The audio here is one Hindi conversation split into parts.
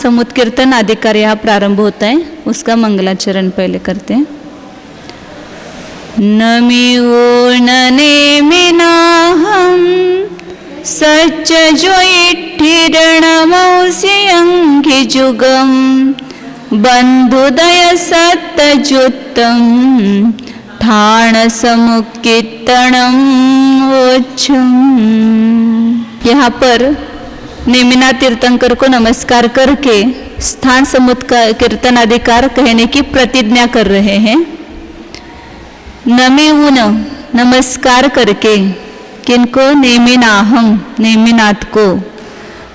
समुत्कीर्तन अधिकार यहाँ प्रारंभ होता है, उसका मंगलाचरण पहले करते हैं। नमिओ नेमिनाहं सच्च जो इट्ठिरणमौसियंघि जुगम बंधुदय सत्तजुत्तम ठाण समुत्कीर्तनम ओच्छम। यहाँ पर नेमिनाथ तीर्थंकर को नमस्कार करके स्थान समुत्कीर्तन अधिकार कहने की प्रतिज्ञा कर रहे हैं। नमिऊन नमस्कार करके, किनको? नेमिनाहं नेमिनाथ को।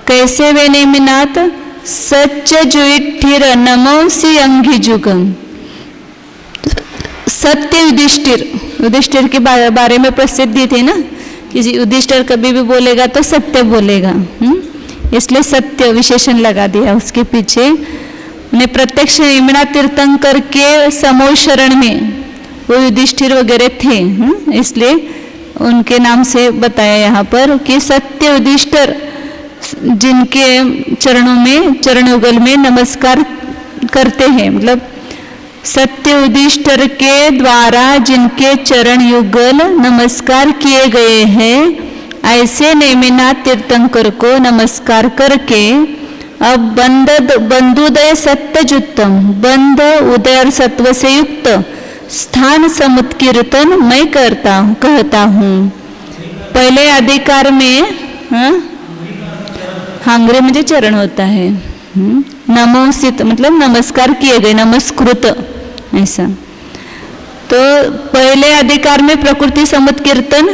कैसे वे नेमिनाथ? सच्च जुइठिर नमोसी अंघि जुगम। सत्य युधिष्ठिर, युधिष्ठिर के बारे में प्रसिद्धि थी ना, कि युधिष्ठिर कभी भी बोलेगा तो सत्य बोलेगा, इसलिए सत्य विशेषण लगा दिया उसके पीछे। उन्हें प्रत्यक्ष नेमिनाथ तीर्थंकर के समूह शरण में वो युधिष्ठिर वगैरह थे, इसलिए उनके नाम से बताया यहाँ पर कि सत्य युधिष्ठिर जिनके चरणों में, चरण युगल में नमस्कार करते हैं, मतलब सत्य युधिष्ठिर के द्वारा जिनके चरण युगल नमस्कार किए गए हैं, ऐसे नेमिनाथ तीर्थंकर को नमस्कार करके अब बंधुदय सत्यजुत्तम, बंध उदय और सत्व से युक्त स्थान समुत्कीर्तन मैं कहता हूँ। पहले अधिकार में हांगरे मुझे चरण होता है, नमोसित मतलब नमस्कार किए गए, नमस्कृत ऐसा। तो पहले अधिकार में प्रकृति समुत्कीर्तन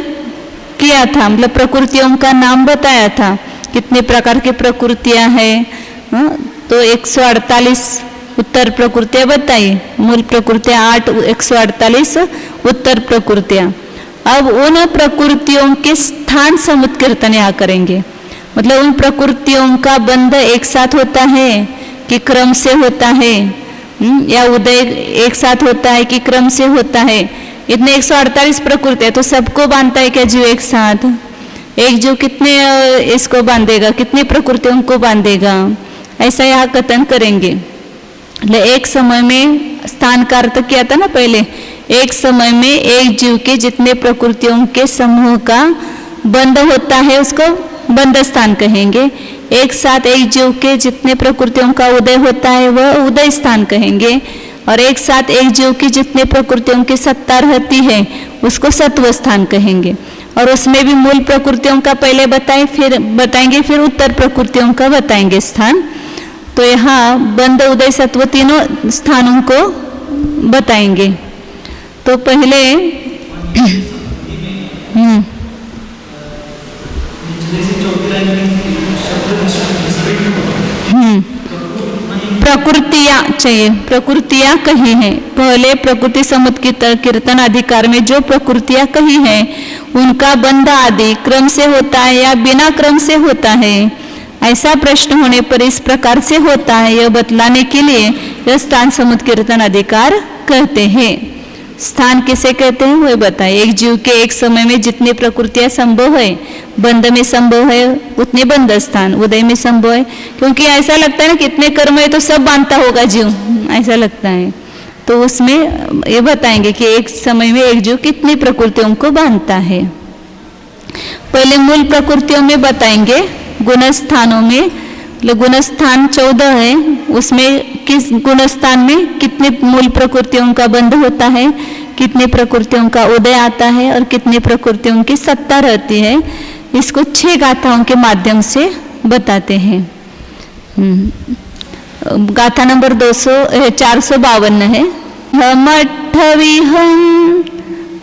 किया था, मतलब प्रकृतियों का नाम बताया था, कितने प्रकार की प्रकृतियां हैं। तो 148 उत्तर प्रकृतियां बताई, मूल प्रकृतियां 8, 148 उत्तर प्रकृतियां। अब उन प्रकृतियों के स्थान समुत्कीर्तन यहाँ करेंगे, मतलब उन प्रकृतियों का बंध एक साथ होता है कि क्रम से होता है, या उदय एक साथ होता है कि क्रम से होता है। इतने 148 प्रकृति है, तो सबको बांधता है क्या जीव एक साथ? एक जीव कितने इसको बांधेगा, कितनी प्रकृतियों को बांधेगा, ऐसा यहाँ कथन करेंगे। एक समय में स्थान का अर्थ किया था ना पहले, एक समय में एक जीव के जितने प्रकृतियों के समूह का बंध होता है उसको बंध स्थान कहेंगे। एक साथ एक जीव के जितने प्रकृतियों का उदय होता है वह उदय स्थान कहेंगे, और एक साथ एक जीव की जितने प्रकृतियों की सत्ता रहती है उसको सत्व स्थान कहेंगे। और उसमें भी मूल प्रकृतियों का पहले बताएंगे, फिर उत्तर प्रकृतियों का बताएंगे स्थान। तो यहाँ बंध उदय सत्व तीनों स्थानों को बताएंगे। तो पहले प्रकृतियां चाहिए, प्रकृतियां कही हैं। पहले प्रकृति समुत्कीर्तन अधिकार में जो प्रकृतियां कही हैं उनका बंध आदि क्रम से होता है या बिना क्रम से होता है, ऐसा प्रश्न होने पर इस प्रकार से होता है, यह बतलाने के लिए यह स्थान समुत्कीर्तन अधिकार कहते हैं। स्थान किसे कहते हैं वह बताए। एक जीव के एक समय में जितनी प्रकृतियां संभव है, बंध में संभव है उतने बंध स्थान, उदय में संभव है, क्योंकि ऐसा लगता है ना कितने कर्म है तो सब बांधता होगा जीव, ऐसा लगता है। तो उसमें ये बताएंगे कि एक समय में एक जीव कितनी प्रकृतियों को बांधता है। पहले मूल प्रकृतियों में बताएंगे, गुणस्थानों में, गुणस्थान 14 है, उसमें किस गुणस्थान में कितने मूल प्रकृतियों का बंध होता है, कितने प्रकृतियों का उदय आता है और कितने प्रकृतियों की सत्ता रहती है, इसको 6 गाथाओं के माध्यम से बताते हैं। गाथा नंबर 452 है। हमठविहं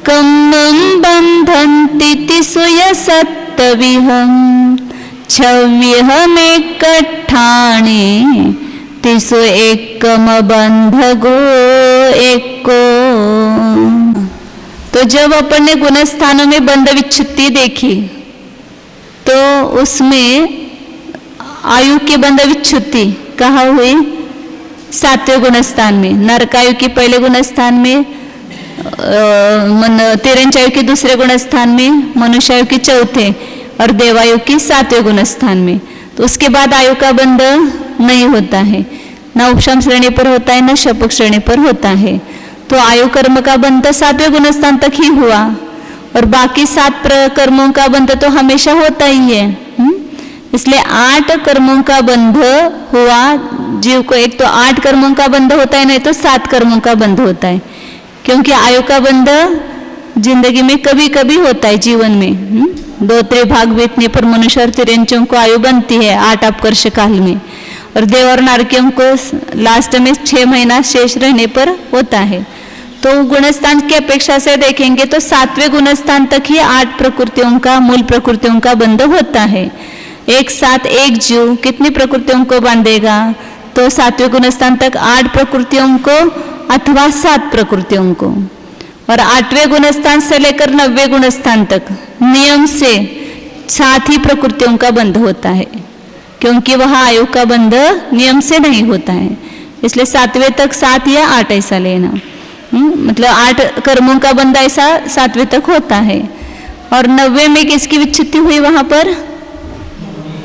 कम्मं बंधन्ति तिसुय सत्तविहं छव्यहमेकट्ठाणे तिसु एकम बंधगो एको। तो जब अपन ने गुणस्थानों में बंध विच्छुत्ति देखी तो उसमें आयु की बंध विच्छुत्ति कहाँ हुई? 7वें गुणस्थान में। नरकायु की पहले गुणस्थान में, तिरंचायु की दूसरे गुणस्थान में, मनुष्यायु की 4थे और देवायु की 7वें गुणस्थान में। तो उसके बाद आयु का बंध नहीं होता है, ना उपशम श्रेणी पर होता है, ना शपक श्रेणी पर होता है। तो आयु कर्म का बंध 7वें गुणस्थान तक ही हुआ, और बाकी 7 कर्मों का बंध तो हमेशा होता ही है। इसलिए 8 कर्मों का बंध हुआ जीव को। एक तो 8 कर्मों का बंध होता है, नहीं तो 7 कर्मों का बंध होता है, क्योंकि आयु का बंध जिंदगी में कभी कभी होता है जीवन में। 2 त्रिभाग बीतने पर मनुष्य और तिरंचों को आयु बनती है 8 अपकर्ष काल में, और देव और नारकियों को लास्ट में 6 महीना शेष रहने पर होता है। तो गुणस्थान की अपेक्षा से देखेंगे तो 7वें गुणस्थान तक ही 8 प्रकृतियों का, मूल प्रकृतियों का बंध होता है। एक साथ एक जीव कितनी प्रकृतियों को बांधेगा? तो 7वें गुणस्थान तक 8 प्रकृतियों को अथवा 7 प्रकृतियों को, और 8वें गुणस्थान से लेकर 9वें गुणस्थान तक नियम से 7 ही प्रकृतियों का बंध होता है, क्योंकि वह आयु का बंध नियम से नहीं होता है। इसलिए 7वें तक 7 या 8 ऐसा लेना, मतलब 8 कर्मों का बंध ऐसा 7वें तक होता है। और 90वें में किसकी विच्छित्ति हुई? वहां पर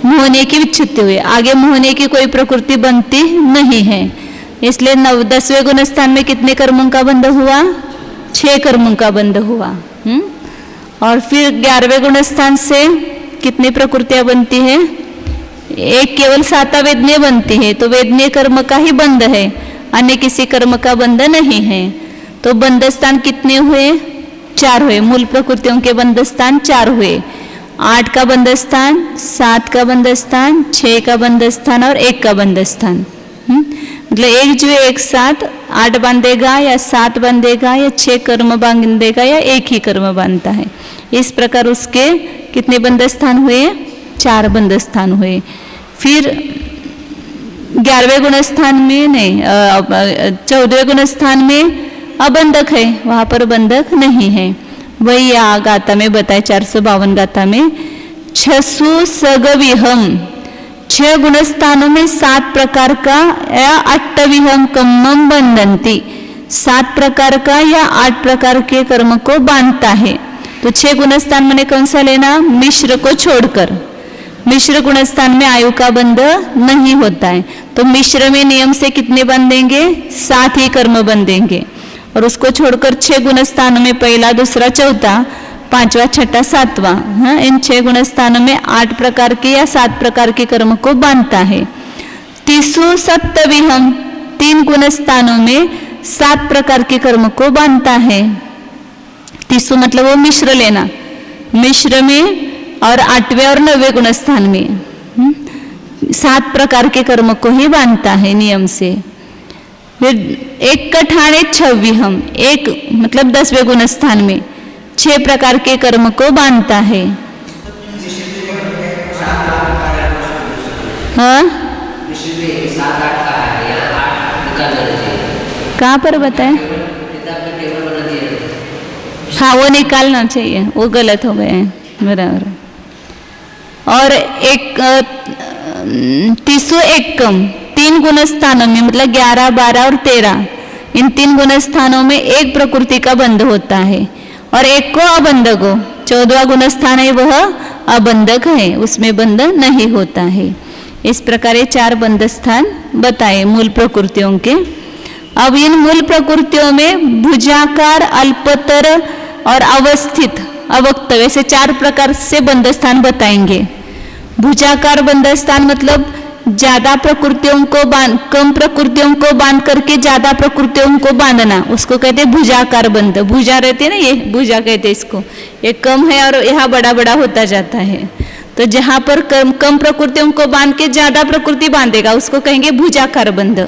मोहने की विच्छित्ति हुई। आगे मोहने की कोई प्रकृति बनती नहीं है, इसलिए 10वें गुणस्थान में कितने कर्मों का बंध हुआ? 6 कर्मों का बंध हुआ। और फिर 11वें गुणस्थान से कितनी प्रकृतियां बनती है? एक केवल 7 वेदनीय बनती है, तो वेदनीय कर्म का ही बंध है, अन्य किसी कर्म का बंध नहीं है। तो बंध स्थान कितने हुए? 4 हुए। मूल प्रकृतियों के बंध स्थान 4 हुए। 8 का बंध स्थान, 7 का बंध स्थान, 6 का बंध स्थान और 1 का बंध स्थान। मतलब एक जो एक साथ 8 बांधेगा या 7 बांधेगा या 6 कर्म बांधेगा या एक ही कर्म बांधता है। इस प्रकार उसके कितने बंध स्थान हुए? 4 बंध स्थान हुए। फिर 11वें गुणस्थान में नहीं, 14वें गुणस्थान में अबंधक है, वहां पर बंधक नहीं है। वही या गाथा में बताए 452 गाथा में 6 सगविहम, 6 गुणस्थानों में 7 प्रकार का या 8विहम कम्मम बंधंती, 7 प्रकार का या 8 प्रकार के कर्म को बांधता है। तो 6 गुणस्थान मैंने कौन सा लेना? मिश्र को छोड़कर। मिश्र गुणस्थान में आयु का बंध नहीं होता है, तो मिश्र में नियम से कितने बंधेंगे? 7 ही कर्म बंधेंगे। और उसको छोड़कर 6 गुणस्थानों में पहला, दूसरा, चौथा, 5वां, 6ठा, 7वां, इन 6 गुणस्थानों में 8 प्रकार के या 7 प्रकार के कर्म को बांधता है। 30 सप्तविहम, 3 गुणस्थानों में 7 प्रकार के कर्म को बांधता है। 30 मतलब वो मिश्र लेना, मिश्र में और 8वें और 9वें गुणस्थान में 7 प्रकार के कर्म को ही बांधता है नियम से। फिर 1 कठाणे 6विहम, 1 मतलब 10वें गुणस्थान में 6 प्रकार के कर्म को बांधता है। हाँ, कहाँ पर बताए? हाँ, वो निकालना चाहिए, वो गलत हो गए हैं, बराबर। और 30 एकम, 3 गुणस्थानों में मतलब 11, 12 और 13, इन 3 गुणस्थानों में 1 प्रकृति का बंध होता है और 1 को अबंधक हो। 14वां गुणस्थान है वह अबंधक है, उसमें बंध नहीं होता है। इस प्रकार ये 4 बंध स्थान बताए मूल प्रकृतियों के। अब इन मूल प्रकृतियों में भुजाकार, अल्पतर और अवस्थित, अवक्त, वैसे 4 प्रकार से बंध स्थान बताएंगे। भुजाकार बंध स्थान मतलब ज्यादा प्रकृतियों को कम प्रकृतियों को बांध करके ज्यादा प्रकृतियों को बांधना, उसको कहते हैं भुजाकार बंध। भुजा रहती है ना, ये भुजा कहते हैं इसको। ये कम है और यहाँ बड़ा बड़ा होता जाता है, तो जहां पर कम प्रकृतियों को बांध के ज्यादा प्रकृति बांधेगा उसको कहेंगे भुजाकार बंध।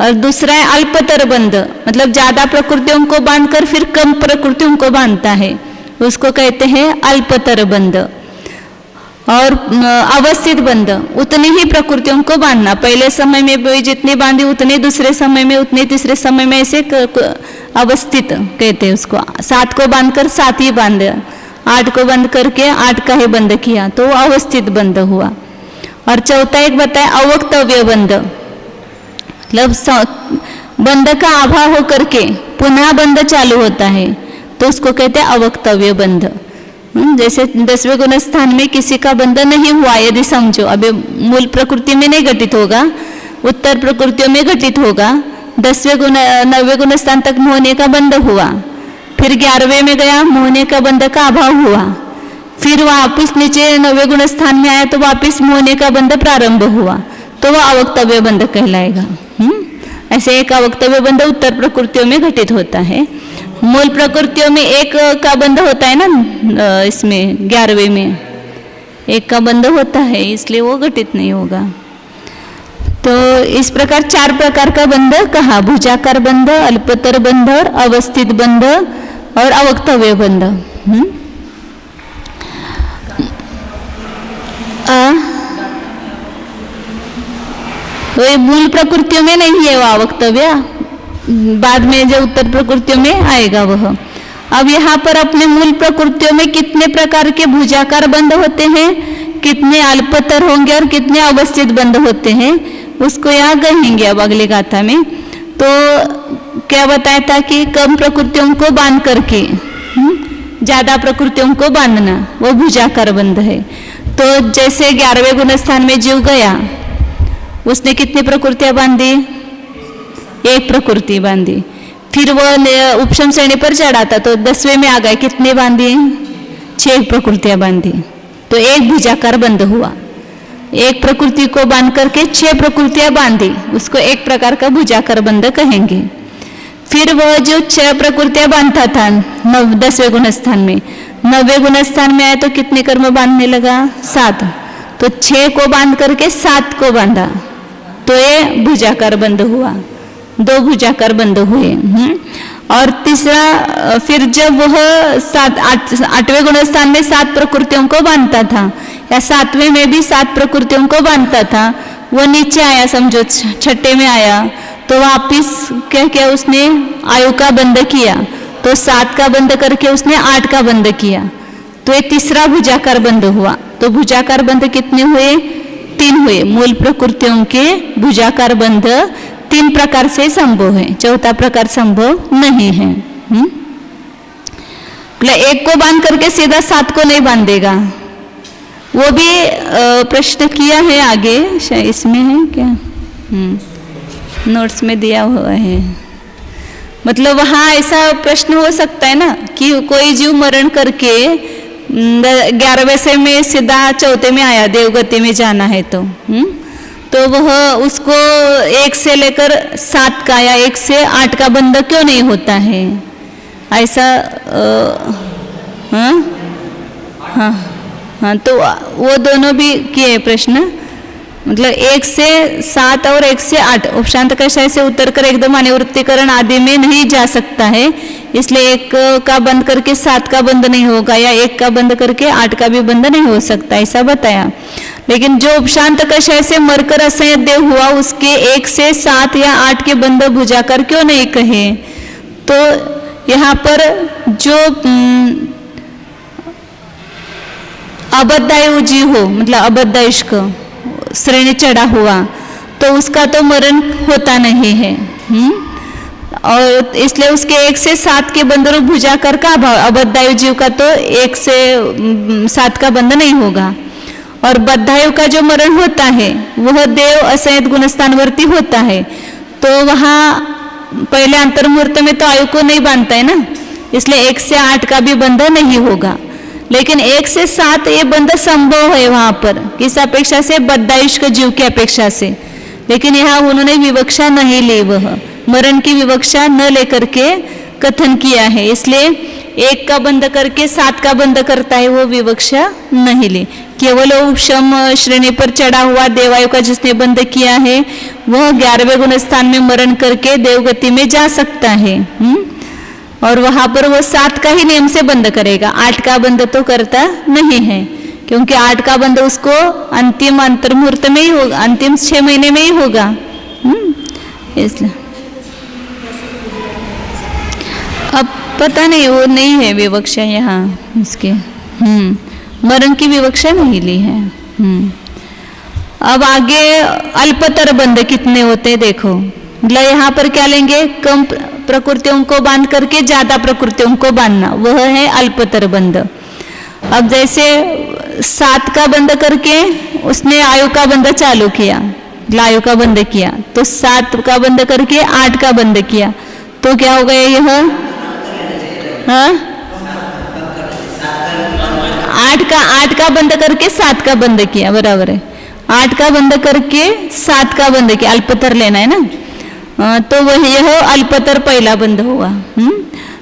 और दूसरा है अल्पतर बंध, मतलब ज्यादा प्रकृतियों को बांधकर फिर कम प्रकृतियों को बांधता है, उसको कहते हैं अल्पतर बंध। और अवस्थित बंध, उतनी ही प्रकृतियों को बांधना, पहले समय में जितनी बांधी उतनी, दूसरे समय में उतनी, तीसरे समय में ऐसे अवस्थित कहते हैं उसको। 7 को बांधकर 7 ही बांधे, 8 को बंद करके 8 का ही बंद किया, तो अवस्थित बंध हुआ। और चौथा एक बताया अवक्तव्य बंध, मतलब बंध का अभाव होकर के पुनः बंध चालू होता है, तो उसको कहते हैं अवक्तव्य बंध। जैसे 10वें गुण स्थान में किसी का बंध नहीं हुआ यदि समझो, अभी मूल प्रकृति में नहीं घटित होगा, उत्तर प्रकृतियों में घटित होगा। 9वें गुण स्थान तक मोहने का बंध हुआ, फिर 11वें में गया, मोहने का बंध का अभाव हुआ, फिर वापिस नीचे 9वें गुण स्थान में आया तो वापिस मोहने का बंध प्रारंभ हुआ, तो वह अवक्तव्य बंध कहलाएगा। ऐसे एक अवक्तव्य बंध उत्तर प्रकृतियों में घटित होता है। मूल प्रकृतियों में एक का बंध होता है ना, इसमें 11वें में एक का बंध होता है, इसलिए वो घटित नहीं होगा। तो इस प्रकार 4 प्रकार का बंध कहा, भुजाकार बंध, अल्पतर बंध, अवस्थित बंध और अवक्तव्य बंध। तो मूल प्रकृतियों में नहीं है वो अवक्तव्य, बाद में जो उत्तर प्रकृतियों में आएगा वह। अब यहाँ पर अपने मूल प्रकृतियों में कितने प्रकार के भुजाकार बंध होते हैं, कितने अल्पतर होंगे और कितने अवस्थित बंध होते हैं, उसको यहाँ कहेंगे अब अगले गाथा में। तो क्या बताया था कि कम प्रकृतियों को बांध करके ज्यादा प्रकृतियों को बांधना, वो भुजाकार बंध है। तो जैसे 11वें गुण स्थान में जीव गया, उसने कितनी प्रकृतियां बांधी, एक प्रकृति बांधी। फिर वह उपशम श्रेणी पर चढ़ा था तो 10वें में आ गए, कितने बांधी, 6 प्रकृतियां बांधी, तो एक भुजाकार बंध हुआ। एक प्रकृति को बांध करके 6 प्रकृतियां बांधी, उसको एक प्रकार का भुजाकार बंध कहेंगे। फिर वह जो 6 प्रकृतियां बांधता था 10वें गुण स्थान में, 9वें गुण स्थान में आए तो कितने कर्म बांधने लगा, 7, तो 6 को बांध करके 7 को बांधा, तो ये भुजाकार बंध हुआ, 2 भुजाकार बंध हुए। और तीसरा, फिर जब वह 8वें गुण स्थान में 7 प्रकृतियों को बांधता था, या 7वें में भी 7 प्रकृतियों को बांधता था, वो नीचे आया, समझो 6ठे में आया, तो वापिस क्या किया उसने, आयु का बंध किया, तो 7 का बंध करके उसने 8 का बंध किया, तो ये तीसरा भुजाकार बंध हुआ। तो भुजाकार बंध कितने हुए, 3 हुए। मूल प्रकृतियों के भुजाकार बंध 3 प्रकार से संभव है, चौथा प्रकार संभव नहीं है। एक को बांध करके सीधा 7 को नहीं बांधेगा, वो भी प्रश्न किया है आगे, इसमें है क्या, नोट्स में दिया हुआ है। मतलब वहाँ ऐसा प्रश्न हो सकता है ना कि कोई जीव मरण करके 11वें से में सीधा 4थे में आया, देवगति में जाना है तो वह उसको 1 से लेकर 7 का या 1 से 8 का बंध क्यों नहीं होता है, ऐसा हाँ, तो वो दोनों भी किए प्रश्न। मतलब 1 से 7 और 1 से 8 उपशांत कषाय से उतर कर एकदम अनिवृत्तिकरण आदि में नहीं जा सकता है, इसलिए 1 का बंद करके 7 का बंद नहीं होगा, या 1 का बंद करके 8 का भी बंद नहीं हो सकता, ऐसा बताया। लेकिन जो उपशांत कषाय से मरकर असंयत देव हुआ, उसके 1 से 7 या 8 के बंद भुजाकर क्यों नहीं कहे। तो यहाँ पर जो अबद्धायु जीव हो, मतलब अबद्धायुष्क श्रेणी चढ़ा हुआ, तो उसका तो मरण होता नहीं है, और इसलिए उसके 1 से 7 के बंध रूप भुजाकर का अभाव, अबद्धायु जीव का तो 1 से 7 का बंध नहीं होगा। और बद्धायु का जो मरण होता है वह देव असंयत गुणस्थानवर्ती होता है, तो वहाँ पहले अंतर्मुहूर्त में तो आयु को नहीं बांधता है ना, इसलिए 1 से 8 का भी बंध नहीं होगा। लेकिन 1 से 7 ये बंध संभव है वहां पर, किस अपेक्षा से, बद्धायुष्क जीव की अपेक्षा से। लेकिन यहाँ उन्होंने विवक्षा नहीं ली, वह मरण की विवक्षा न लेकर के कथन किया है, इसलिए 1 का बंध करके 7 का बंध करता है, वो विवक्षा नहीं ली। केवल उपशम श्रेणी पर चढ़ा हुआ देवायु का जिसने बंध किया है, वह 11वें गुण स्थान में मरण करके देवगति में जा सकता है, और वहां पर वो 7 का ही नियम से बंद करेगा, 8 का बंद तो करता नहीं है, क्योंकि 8 का बंद उसको अंतिम अंतर्मुहूर्त में ही होगा, अंतिम 6 महीने में ही होगा, इसलिए अब पता नहीं, वो नहीं है विवक्षा यहाँ इसके, मरण की विवक्षा नहीं ली है। अब आगे अल्पतर बंध कितने होते हैं देखो, मतलब यहाँ पर क्या लेंगे, कम प्रकृतियों को बांध करके ज्यादा प्रकृतियों को बांधना, वह है अल्पतर बंध। अब जैसे 7 का बंद करके उसने आयु का बंद चालू किया, लायु का बंद किया, तो 7 का बंद करके 8 का बंद किया, तो क्या हो गया यह? हाँ, 8 का बंद करके 7 का बंद किया, बराबर है। 8 का बंद करके 7 का बंद किया, अल्पतर लेना है ना, तो वह यह अल्पतर पहला बंद हुआ।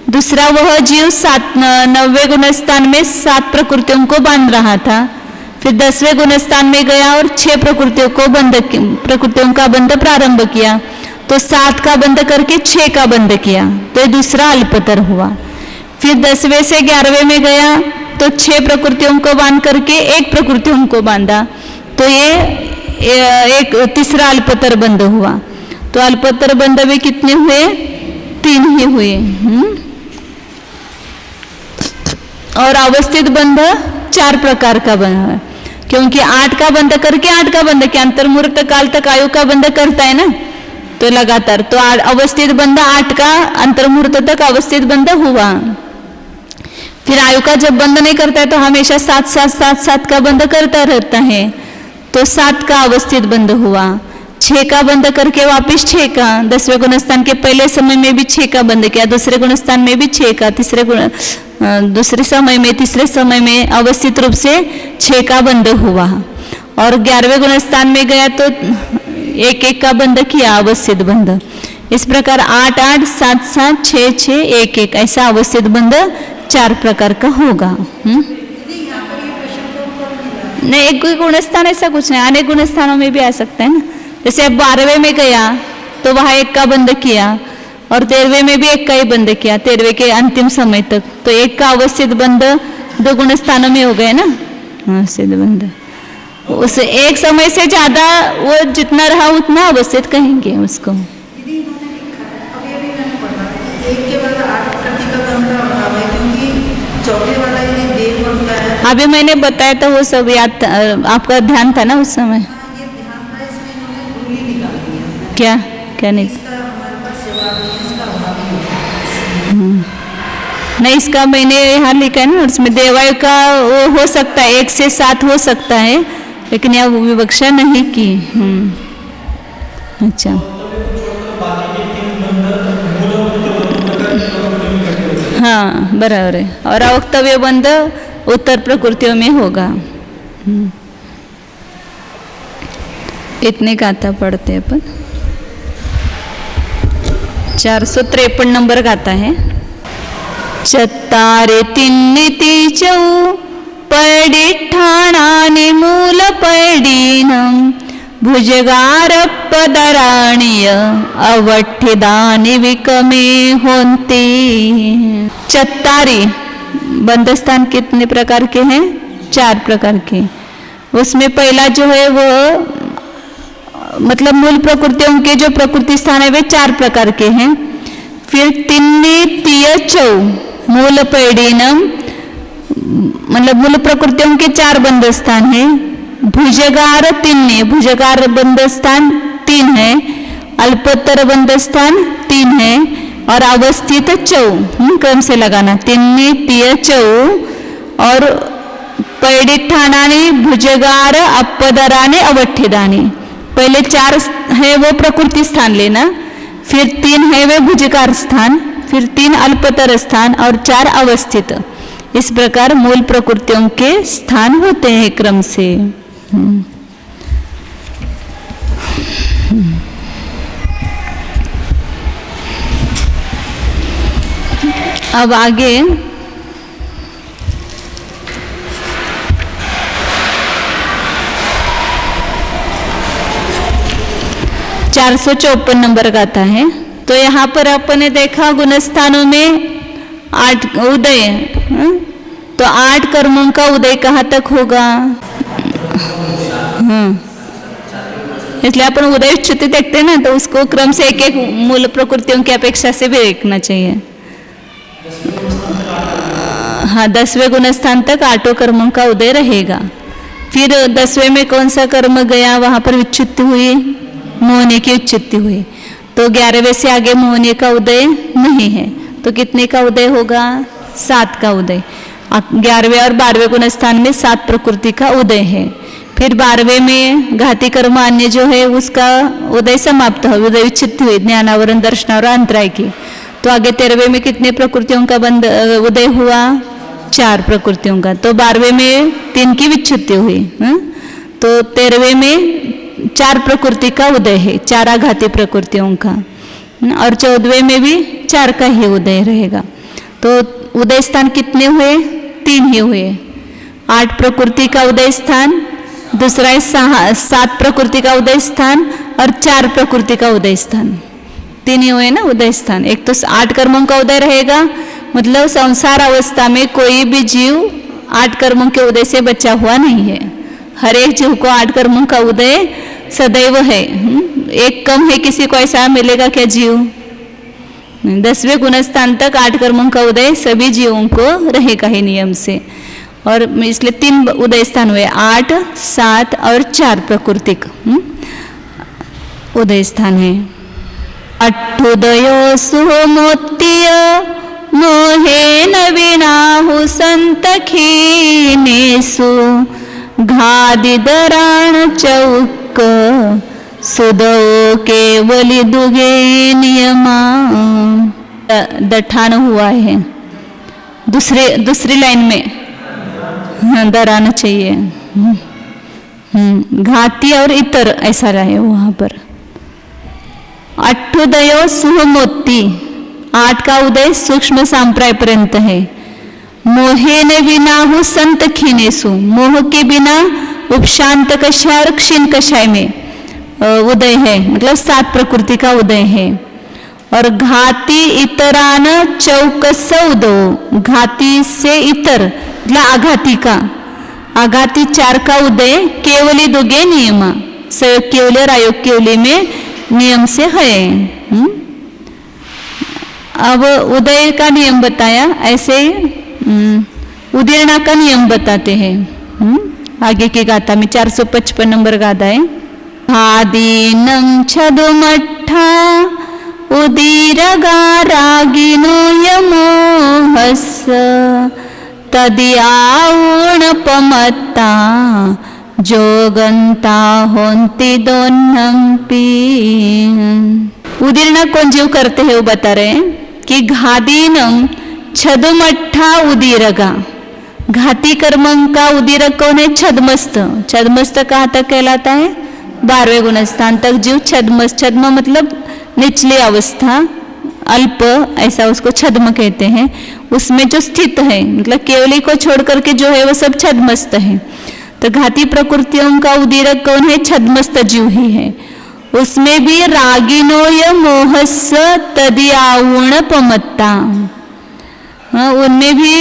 दूसरा, वह जीव 9वें गुणस्थान में 7 प्रकृतियों को बांध रहा था, फिर 10वें गुणस्थान में गया और 6 प्रकृतियों का बंध प्रारंभ किया, तो 7 का बंद करके 6 का बंद किया, तो ये दूसरा अल्पतर हुआ। फिर 10वें से 11वें में गया तो 6 प्रकृतियों को बांध करके 1 प्रकृतियों को बांधा, तो ये एक तीसरा अल्पतर बंद हुआ। तो अल्पतर बंद भी कितने हुए? 3 ही हुए। और अवस्थित बंध 4 प्रकार का बंध है, क्योंकि 8 का बंद करके 8 का बंद किया, अंतर्मुहूर्त काल तक आयु का बंद करता है ना, तो लगातार, तो अवस्थित बंध 8 का अंतर्मुहूर्त तक अवस्थित बंध हुआ। फिर आयु का जब बंद नहीं करता है तो हमेशा 7 का बंद करता रहता है, तो 7 का अवस्थित बंद हुआ। 6 का बंद करके वापिस 6 का, 10वें गुणस्थान के पहले समय में भी 6 का बंद किया, दूसरे गुणस्थान में भी 6 का, दूसरे तीसरे समय में अवस्थित रूप से 6 का बंद हुआ। और 11वें गुणस्थान में गया तो 1 का बंद किया, अवस्थित बंद। इस प्रकार 8 8 7 7 6 6 1 1 ऐसा अवस्थित बंद 4 प्रकार का होगा। नहीं, एक कोई गुणस्थान ऐसा कुछ नहीं, अनेक गुणस्थानों में भी आ सकता है ना। जैसे अब 12वें में गया तो वहां 1 का बंद किया, और 13वें में भी 1 का ही बंद किया, 13वें के अंतिम समय तक, तो 1 का अवस्थित बंद 2 गुणस्थानों में हो गए ना, अवस्थित बंद। उस एक समय से ज्यादा वो जितना रहा उतना अवस्थित कहेंगे उसको। अभी मैंने बताया था वो सब याद, आपका ध्यान था ना उस समय? क्या क्या नहीं? नहीं, इसका मैंने यहाँ लिखा है ना, उसमें देवायु का वो हो सकता है 1 से 7 हो सकता है, लेकिन यहाँ विवक्षा नहीं की। अच्छा, हाँ बराबर है। और अवक्तव्य बंध उत्तर प्रकृतियों में होगा। इतने गाथा पढ़ते अपन। 453 नंबर गाथा है। चत्तारे तिन्निति चौ पडिठाणानि मूल पैडीनं भुजगार पदराणीय अवठिदानि विकमे होन्ति। चत्तारी बंधस्थान कितने प्रकार के हैं? 4 प्रकार के। उसमें पहला जो है वो मतलब मूल प्रकृतियों के जो प्रकृति स्थान है वे 4 प्रकार के हैं। फिर तिन्नितिय चौ मूल पैडीनम मतलब मूल प्रकृतियों के 4 बंध स्थान है। भुजगार तिन्नी, भुजगार बंध स्थान 3 है, अल्पतर बंध स्थान 3 है, और अवस्थित चौ क्रम से लगाना, तिन्नितिय चौ और पैडिठाणानि भुजगार अपदराने अवठिदानी। पहले 4 है वो प्रकृति स्थान लेना, फिर 3 है वे भुजगार स्थान, फिर 3 अल्पतर स्थान और 4 अवस्थित। इस प्रकार मूल प्रकृतियों के स्थान होते हैं क्रम से। अब आगे 454 नंबर गाथा है। तो यहाँ पर आपने देखा गुणस्थानों में 8 उदय, तो 8 कर्मों का उदय कहाँ तक होगा? इसलिए अपन उदय च्युति देखते हैं ना, तो उसको क्रम से एक मूल प्रकृतियों की अपेक्षा से भी देखना चाहिए। हाँ, 10वें गुणस्थान तक 8 कर्मों का उदय रहेगा। फिर 10वें में कौन सा कर्म गया? वहां पर विच्युति हुई, मोहनी की विच्युति हुई। तो 11वें से आगे मोहनी का उदय नहीं है, तो कितने का उदय होगा? 7 का उदय। 11वें और 12वें गुण स्थान में 7 प्रकृति का उदय है। फिर 12वें में घाती कर्म अन्य जो है उसका उदय समाप्त हो, उदय विच्छित्ति हुई ज्ञानावरण दर्शन और अंतराय की। तो आगे 13वें में कितने प्रकृतियों का उदय हुआ? 4 प्रकृतियों का। तो 12वें में 3 की विच्छित्ति हुई। तो 13वें में 4 प्रकृति का उदय है, 4 आघाती प्रकृतियों का। और 14वें में भी 4 का ही उदय रहेगा। तो उदय स्थान कितने हुए? 3 ही हुए। 8 प्रकृति का उदय स्थान, दूसरा है 7 प्रकृति का उदय स्थान और 4 प्रकृति का उदय स्थान। 3 ही हुए ना उदय स्थान। एक तो 8 कर्मों का उदय रहेगा, मतलब संसार अवस्था में कोई भी जीव 8 कर्मों के उदय से बचा हुआ नहीं है। हर एक जीव को 8 कर्मों का उदय सदैव है। एक कम है, किसी को ऐसा मिलेगा क्या जीव? 10वें गुणस्थान तक 8 कर्मों का उदय सभी जीवों को रहेगा ही नियम से। और इसलिए 3 उदय स्थान हुए, 8, 7 और 4 प्रकृतिक उदय स्थान है। अट्ठुदयो सुमोत्तीय मोहेन विनाहु संतखीनेषु घादिदराण चौक सुदो केवली दुगे नियमा। दठान हुआ है दूसरी लाइन में, दराना चाहिए। घाती और इतर ऐसा रहे वहां पर। अट्ठुदयो सुहमोत्ती, 8 का उदय सूक्ष्म सांप्राय पर्यंत है। मोहे ने विनाहु संत खीनेसु, मोह के बिना उपशांत कषाय और क्षीण कषाय में उदय है, मतलब 7 प्रकृति का उदय है। और घाती इतरान चौकस उदो, घाती से इतर मतलब आघाती का, आघाती 4 का उदय केवली दुगे नियमा, संयोग केवली और अयोग केवली में नियम से है। अब उदय का नियम बताया, ऐसे उदीर्णा का नियम बताते हैं। आगे की गाथा में 455 नंबर गाथा है। आदीनं छदुमट्ठा उदीरगा रागिनो यमोहस तदियाऊणपमत्ता जोगंता होंती दोन्नंपी। उदीर्णा कौन जीव करते हैं वो बता रहे हैं कि घादीनम छदमट्ठा उदीरगा, घाती कर्मं का उदीरक कौन है? छदमस्त। छदमस्त कहाँ तक कहलाता है? 12वें गुणस्थान तक जीव छदमस्त, छद्म मतलब निचली अवस्था, अल्प, ऐसा उसको छद्म कहते हैं। उसमें जो स्थित है, मतलब केवली को छोड़ करके जो है वो सब छद्मस्त है। तो घाती प्रकृतियों का उदीरक कौन है? छद्मस्त जीव ही है। उसमें भी रागिनो य मोहस्स तदियाऊण पमत्ता, उनमें भी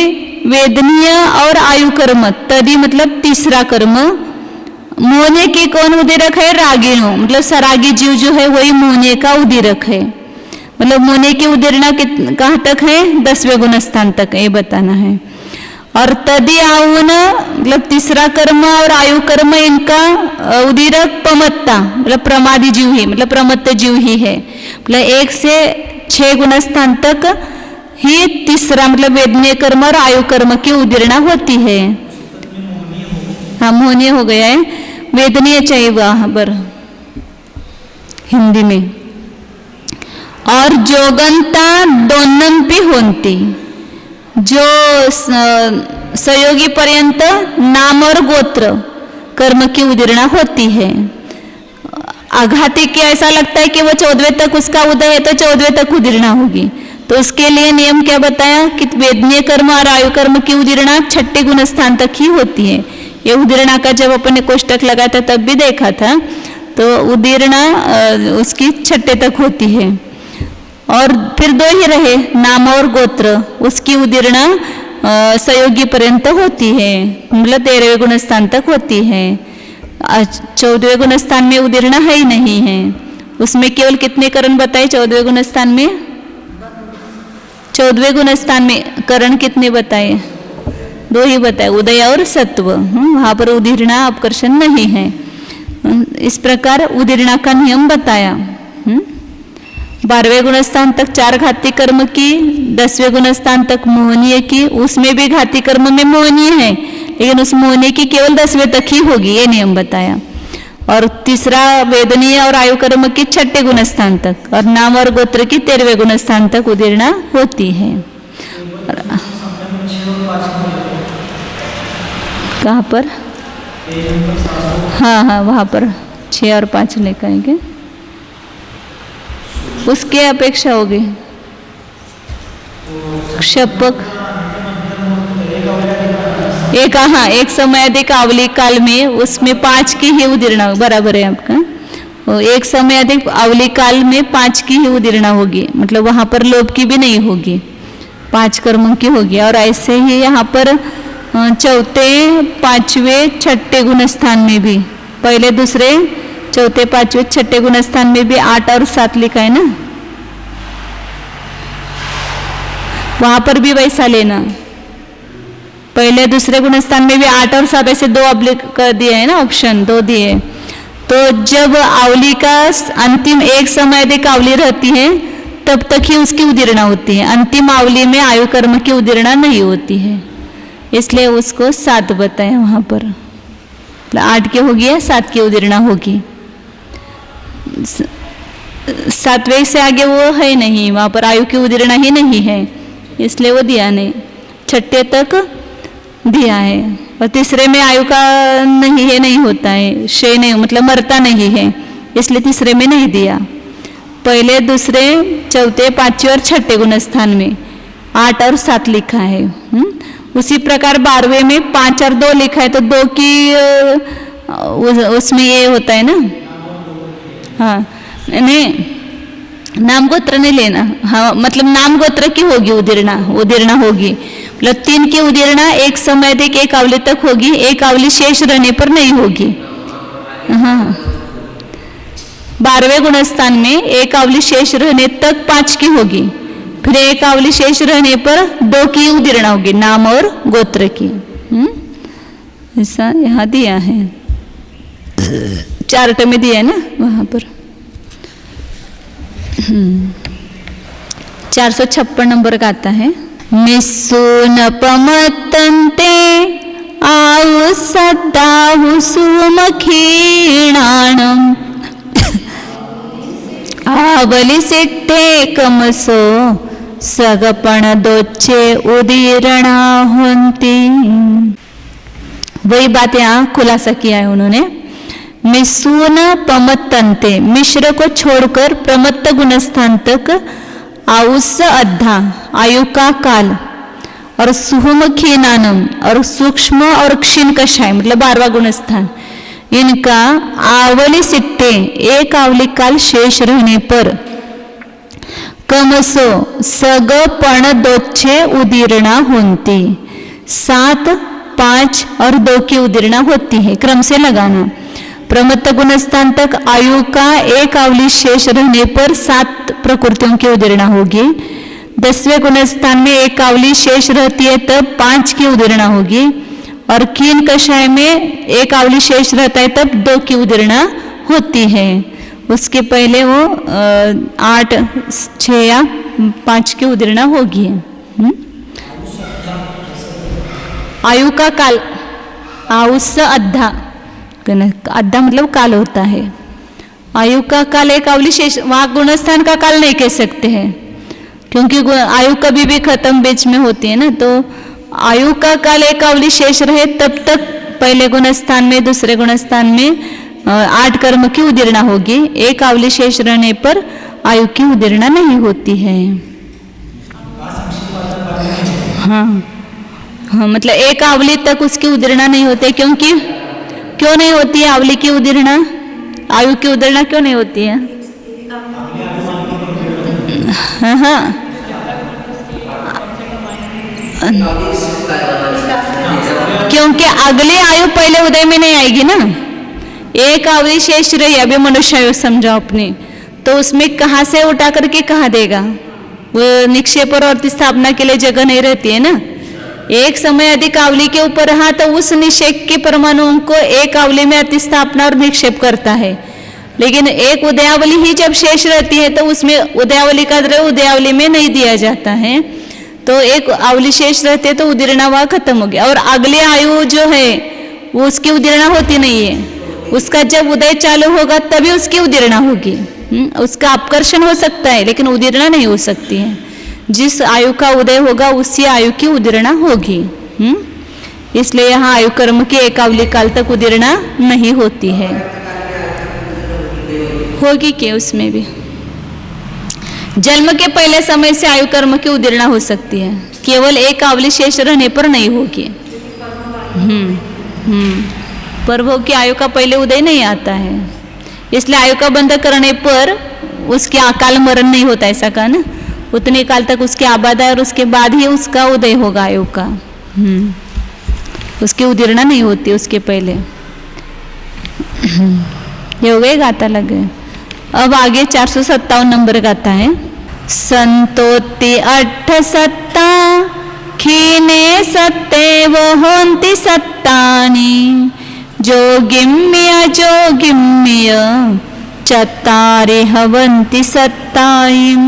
वेदनीय और आयु कर्म, तदि मतलब तीसरा कर्म। मोहने की कौन उदीरक है? रागिनो, मतलब सरागी जीव जो है वही मोहने का उदीरक है। मतलब मोहने की उदीर्णा कहाँ तक है? 10वें गुणस्थान तक, ये बताना है। और तदि आउन मतलब तीसरा कर्म और आयु कर्म, इनका उदीरक पमत्ता मतलब प्रमादी जीव ही, मतलब प्रमत्त जीव ही है। मतलब 1 से 6 गुणस्थान तक ही तीसरा मतलब वेदनीय कर्म और आयु कर्म की उदीर्णा होती है। हाँ, मोहनीय हो गया है, वेदनीय चाहिए वहां पर हिंदी में। और जोगंता दोन्नंपी होंती, जो सहयोगी पर्यंत नाम और गोत्र कर्म की उदीर्णा होती है। आघाती के ऐसा लगता है कि वो 14वें तक उसका उदय है तो 14वें तक उदीर्णा होगी। तो उसके लिए नियम क्या बताया कि वेदनीय कर्म और आयु कर्म की उदीर्णा 6ठे गुणस्थान तक ही होती है। ये उदीर्णा का जब अपन ने कोष्टक लगाया था तब भी देखा था, तो उदीर्णा उसकी 6ठे तक होती है। और फिर 2 ही रहे, नाम और गोत्र, उसकी उदीर्णा सहयोगी पर्यंत होती है, मतलब 13वें गुणस्थान तक होती है। 14वें गुणस्थान में उदीर्णा है ही नहीं है। उसमें केवल कितने करण बताए? 14वें गुणस्थान में 14वें गुणस्थान में करण कितने बताए? 2 ही बताए, उदय और सत्व। वहां पर उदीर्णा अपकर्षण नहीं है। इस प्रकार उदीर्णा का नियम बताया। 12वें गुणस्थान तक 4 घाती कर्म की, 10वें गुणस्थान तक मोहनीय की, उसमें भी घाती कर्म में मोहनीय है, लेकिन उस मोहनीय की केवल 10वें तक ही होगी, ये नियम बताया। और तीसरा वेदनीय और आयु कर्म की 6ठे गुणस्थान तक, और नाम और गोत्र की 13वें गुणस्थान तक उदीर्णा होती है। कहाँ पर? हाँ हाँ, वहाँ पर 6 और 5 लेकर आएंगे, उसके अपेक्षा होगी। क्षपक एक, हाँ, एक समयाधिक आवली काल में उसमें 5 की ही उदीर्णा, बराबर है आपका। एक समयाधिक आवली काल में 5 की ही उदीर्णा होगी, मतलब वहाँ पर लोभ की भी नहीं होगी, 5 कर्मों की होगी। और ऐसे ही यहाँ पर 4, 5वें, 6ठे गुणस्थान में भी, पहले, दूसरे, 4, 5वें, 6ठे गुणस्थान में भी 8 और 7 लिखा है ना, वहाँ पर भी वैसा लेना। पहले दूसरे गुणस्थान में भी 8 और 7 ऐसे 2 अब्लिक कर दिए है ना, ऑप्शन 2 दिए। तो जब आवली का अंतिम एक समयाधिक आवली रहती है तब तक ही उसकी उदीर्णा होती है, अंतिम आवली में आयु कर्म की उदीर्णा नहीं होती है, इसलिए उसको 7 बताया वहाँ पर। 8 की होगी या 7 की उदीर्णा होगी, 7वें से आगे वो है नहीं, वहाँ पर आयु की उदीर्णा ही नहीं है, इसलिए वो दिया नहीं। 6ठे तक दिया है, और तीसरे में आयु का नहीं है, नहीं होता है, क्षय नहीं, मतलब मरता नहीं है, इसलिए तीसरे में नहीं दिया। पहले, दूसरे, 4, 5 और 6ठे गुणस्थान में 8 और 7 लिखा है। उसी प्रकार 12वें में 5 और 2 लिखा है, तो 2 की उसमें ये होता है ना, हाँ, नहीं, नाम गोत्र नहीं लेना, हाँ, मतलब नाम गोत्र की होगी उदीर्णा होगी, मतलब 3 की उदीर्णा एक समयाधिक एक आवली तक होगी, एक आवली शेष रहने पर नहीं होगी। हाँ, 12वें गुणस्थान में एक आवली शेष रहने तक 5 की होगी, फिर एक आवली शेष रहने पर 2 की उदीर्णा होगी, नाम और गोत्र की। ऐसा यहाँ दिया है, चार्ट में दिया है ना वहाँ पर। 456 नंबर का आता है। निस्सूनपमत्तन्ते आउ सद्दाहु सुमखीणाणम् आवलिसिट्ठे कमसो सगपण दोच्चे उदीरणा होन्ति। वही बात यहाँ खुलासा किया है उन्होंने। मिसून पमत्तन्ते, मिश्र को छोड़कर प्रमत्त गुणस्थान तक आउस अद्धा, आयु का काल, और सुहुम खीनानम, और सूक्ष्म और क्षीण कषाय मतलब 12वां गुणस्थान, इनका आवली सिट्टे एक आवली काल शेष रहने पर कमसो सग पण दोच्छे उदीर्णा होती, 7, 5 और 2 की उदीर्णा होती है, क्रम से लगाना। प्रमत्त गुणस्थान तक आयु का एक आवली शेष रहने पर 7 प्रकृतियों की उदीर्णा होगी। 10वें गुणस्थान में एक आवली शेष रहती है तब 5 की उदीर्णा होगी, और कीन कषाय में एक आवली शेष रहता है तब 2 की उदीर्णा होती है। उसके पहले वो 8, 6 या 5 की उदीर्णा होगी। आयु का काल, आउस अद्धा, अद्धा मतलब काल होता है। आयु का काल एक आवली शेष, वहाँ गुणस्थान का काल नहीं कह सकते हैं क्योंकि आयु कभी भी खत्म बीच में होती है ना, तो आयु का काल एक आवली शेष रहे तब तक पहले गुणस्थान में, दूसरे गुणस्थान में 8 कर्म की उदीर्णा होगी, एक आवली शेष रहने पर आयु की उदीर्णा नहीं होती है। हाँ हाँ, मतलब एक आवली तक उसकी उदीर्णा नहीं होती, क्योंकि क्यों नहीं होती है आवली की उदीर्णा, आयु की उदीर्णा क्यों नहीं होती है? हाँ हाँ, क्योंकि अगली आयु पहले उदय में नहीं आएगी ना, एक आवली शेष रही, अभी मनुष्य आयु समझो अपनी, तो उसमें कहाँ से उठा करके कहाँ देगा? वो निक्षेप और स्थापना के लिए जगह नहीं रहती है ना। एक समय अधिक आवली के ऊपर रहा तो उस निषेक के परमाणुओं को एक आवली में अतिस्थापना और निक्षेप करता है, लेकिन एक उदयावली ही जब शेष रहती है तो उसमें उदयावली का द्रव्य उदयावली में नहीं दिया जाता है, तो एक आवली शेष रहते तो उदीर्णा वह खत्म हो गया। और अगली आयु जो है वो उसकी उदीर्णा होती नहीं है, उसका जब उदय चालू होगा तभी उसकी उदीर्णा होगी। उसका अपकर्षण हो सकता है लेकिन उदीर्णा नहीं हो सकती है। जिस आयु का उदय होगा उसी आयु की उदीर्णा होगी। इसलिए यहाँ आयु कर्म की एकावली काल तक उदीर्णा नहीं होती है। होगी क्या उसमें भी? जन्म के पहले समय से आयु कर्म की उदीर्णा हो सकती है, केवल एक आवली शेष रहने पर नहीं होगी। परभोग की आयु का पहले उदय नहीं आता है, इसलिए आयु का बंध करने पर उसके अकाल मरण नहीं होता, ऐसा कहा ना। उतने काल तक उसकी आबाद है और उसके बाद ही उसका उदय होगा आयु का। उसकी उदीर्णा नहीं होती उसके पहले। ये हो गए, गाता लग गए। अब आगे 457 नंबर गाता है। संतोति अट्ठ सत्ता खीने सत्तेव होन्ति सत्तानि जोगिम्य जोगिम्य चत्तारे हवन्ति सत्ताइम।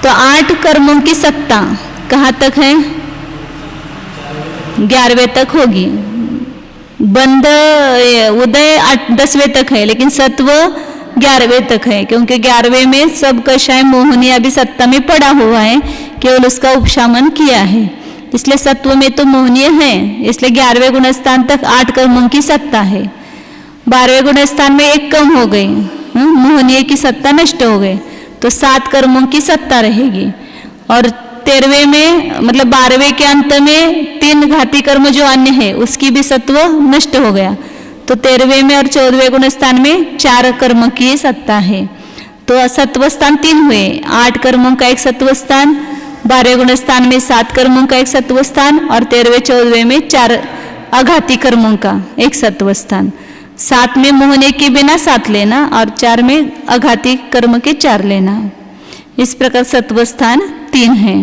तो 8 कर्मों की सत्ता कहाँ तक है? 11वें तक होगी। बंध उदय 10वें तक है, लेकिन सत्व 11वें तक है, क्योंकि 11वें में सब कषाय मोहनी अभी सत्ता में पड़ा हुआ है, केवल उसका उपशामन किया है। इसलिए सत्व में तो मोहनीय है, इसलिए 11वें गुणस्थान तक 8 कर्मों की सत्ता है। 12वें गुणस्थान में 1 कम हो गई, मोहनीय की सत्ता नष्ट हो गई, तो 7 कर्मों की सत्ता रहेगी। और 13वें में मतलब 12वें के अंत में 3 घाती कर्म जो अन्य है उसकी भी सत्व नष्ट हो गया, तो 13वें में और 14वें गुणस्थान में 4 कर्म की सत्ता है। तो सत्व स्थान 3 हुए, 8 कर्मों का एक सत्व स्थान, 12वें गुणस्थान में 7 कर्मों का एक सत्व स्थान और 13वें 14वें में 4 अघाती कर्मों का एक सत्व स्थान। 7 में मोहने के बिना 7 लेना और 4 में अघाती कर्म के 4 लेना। इस प्रकार सत्व स्थान 3 है।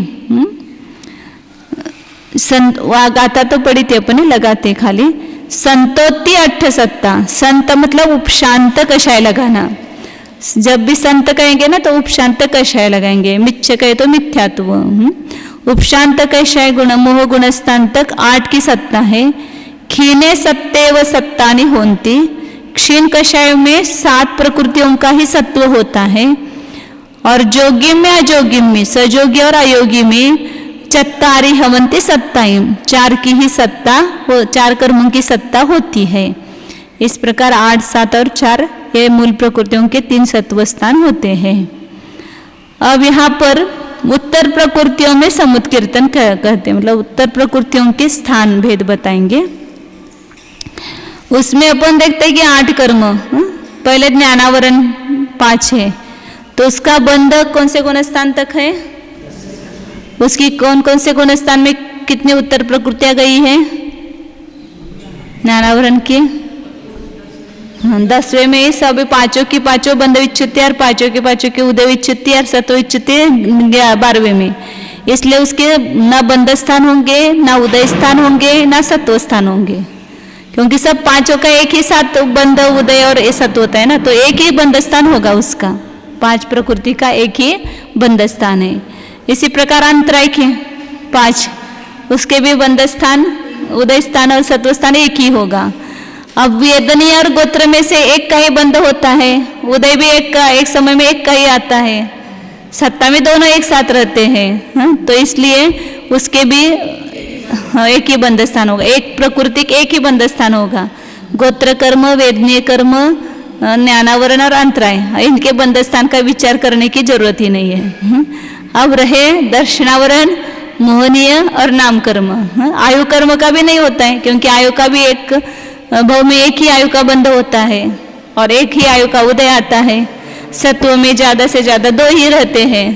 गाता तो पड़ी थी अपने, लगाते खाली। संतोति अट्ठ सत्ता, संत मतलब उपशांत कषाय लगाना। जब भी संत कहेंगे ना तो उपशांत कषाय लगाएंगे, मिथ्य कहे तो मिथ्यात्व। उपशांत कषाय गुण मोह गुणस्थान तक 8 की सत्ता है। क्षीणे सत्तेव सत्तानि होन्ति, क्षीण कषाय में 7 प्रकृतियों का ही सत्व होता है। और जोगी में अजोगी में, सजोगी और अयोगी में चत्तारी हवंती सत्ताइम, 4 की ही सत्ता, 4 कर्मों की सत्ता होती है। इस प्रकार 8, 7 और 4 ये मूल प्रकृतियों के 3 सत्व स्थान होते हैं। अब यहाँ पर उत्तर प्रकृतियों में समुत्कीर्तन कहते हैं, मतलब उत्तर प्रकृतियों के स्थान भेद बताएंगे। उसमें अपन देखते हैं कि 8 कर्म, पहले ज्ञानावरण 5 है, तो उसका बंध कौन से गुण स्थान तक है? उसकी कौन कौन से गुण स्थान में कितनी उत्तर प्रकृतियां गई है ज्ञानावरण की? 10वें में ही सब 5 की 5 बंध विच्युति और 5 की 5 की उदय विच्युति और सत्व विच्युति 12वें में। इसलिए उसके न बंध स्थान होंगे, न उदय स्थान होंगे, न सत्व स्थान होंगे, क्योंकि सब 5 का एक ही साथ बंध उदय और ये सत्व होता है ना, तो एक ही बंध स्थान होगा उसका। 5 प्रकृति का एक ही बंध स्थान है। इसी प्रकार अंतरायिक है 5, उसके भी बंध स्थान, उदय स्थान और सत्व स्थान एक ही होगा। अब वेदनीय और गोत्र में से एक का ही बंध होता है, उदय भी एक का, एक समय में एक का ही आता है, सत्ता में दोनों एक साथ रहते हैं, तो इसलिए उसके भी एक ही बंध स्थान होगा। एक प्रकृति एक ही बंध स्थान होगा। गोत्र कर्म, वेदनीय कर्म, ज्ञानावरण और अंतराय, इनके बंध स्थान का विचार करने की जरूरत ही नहीं है। अब रहे दर्शनावरण, मोहनीय और नाम कर्म। आयु कर्म का भी नहीं होता है, क्योंकि आयु का भी एक भव में एक ही आयु का बंध होता है और एक ही आयु का उदय आता है। सत्व में ज्यादा से ज्यादा 2 ही रहते हैं,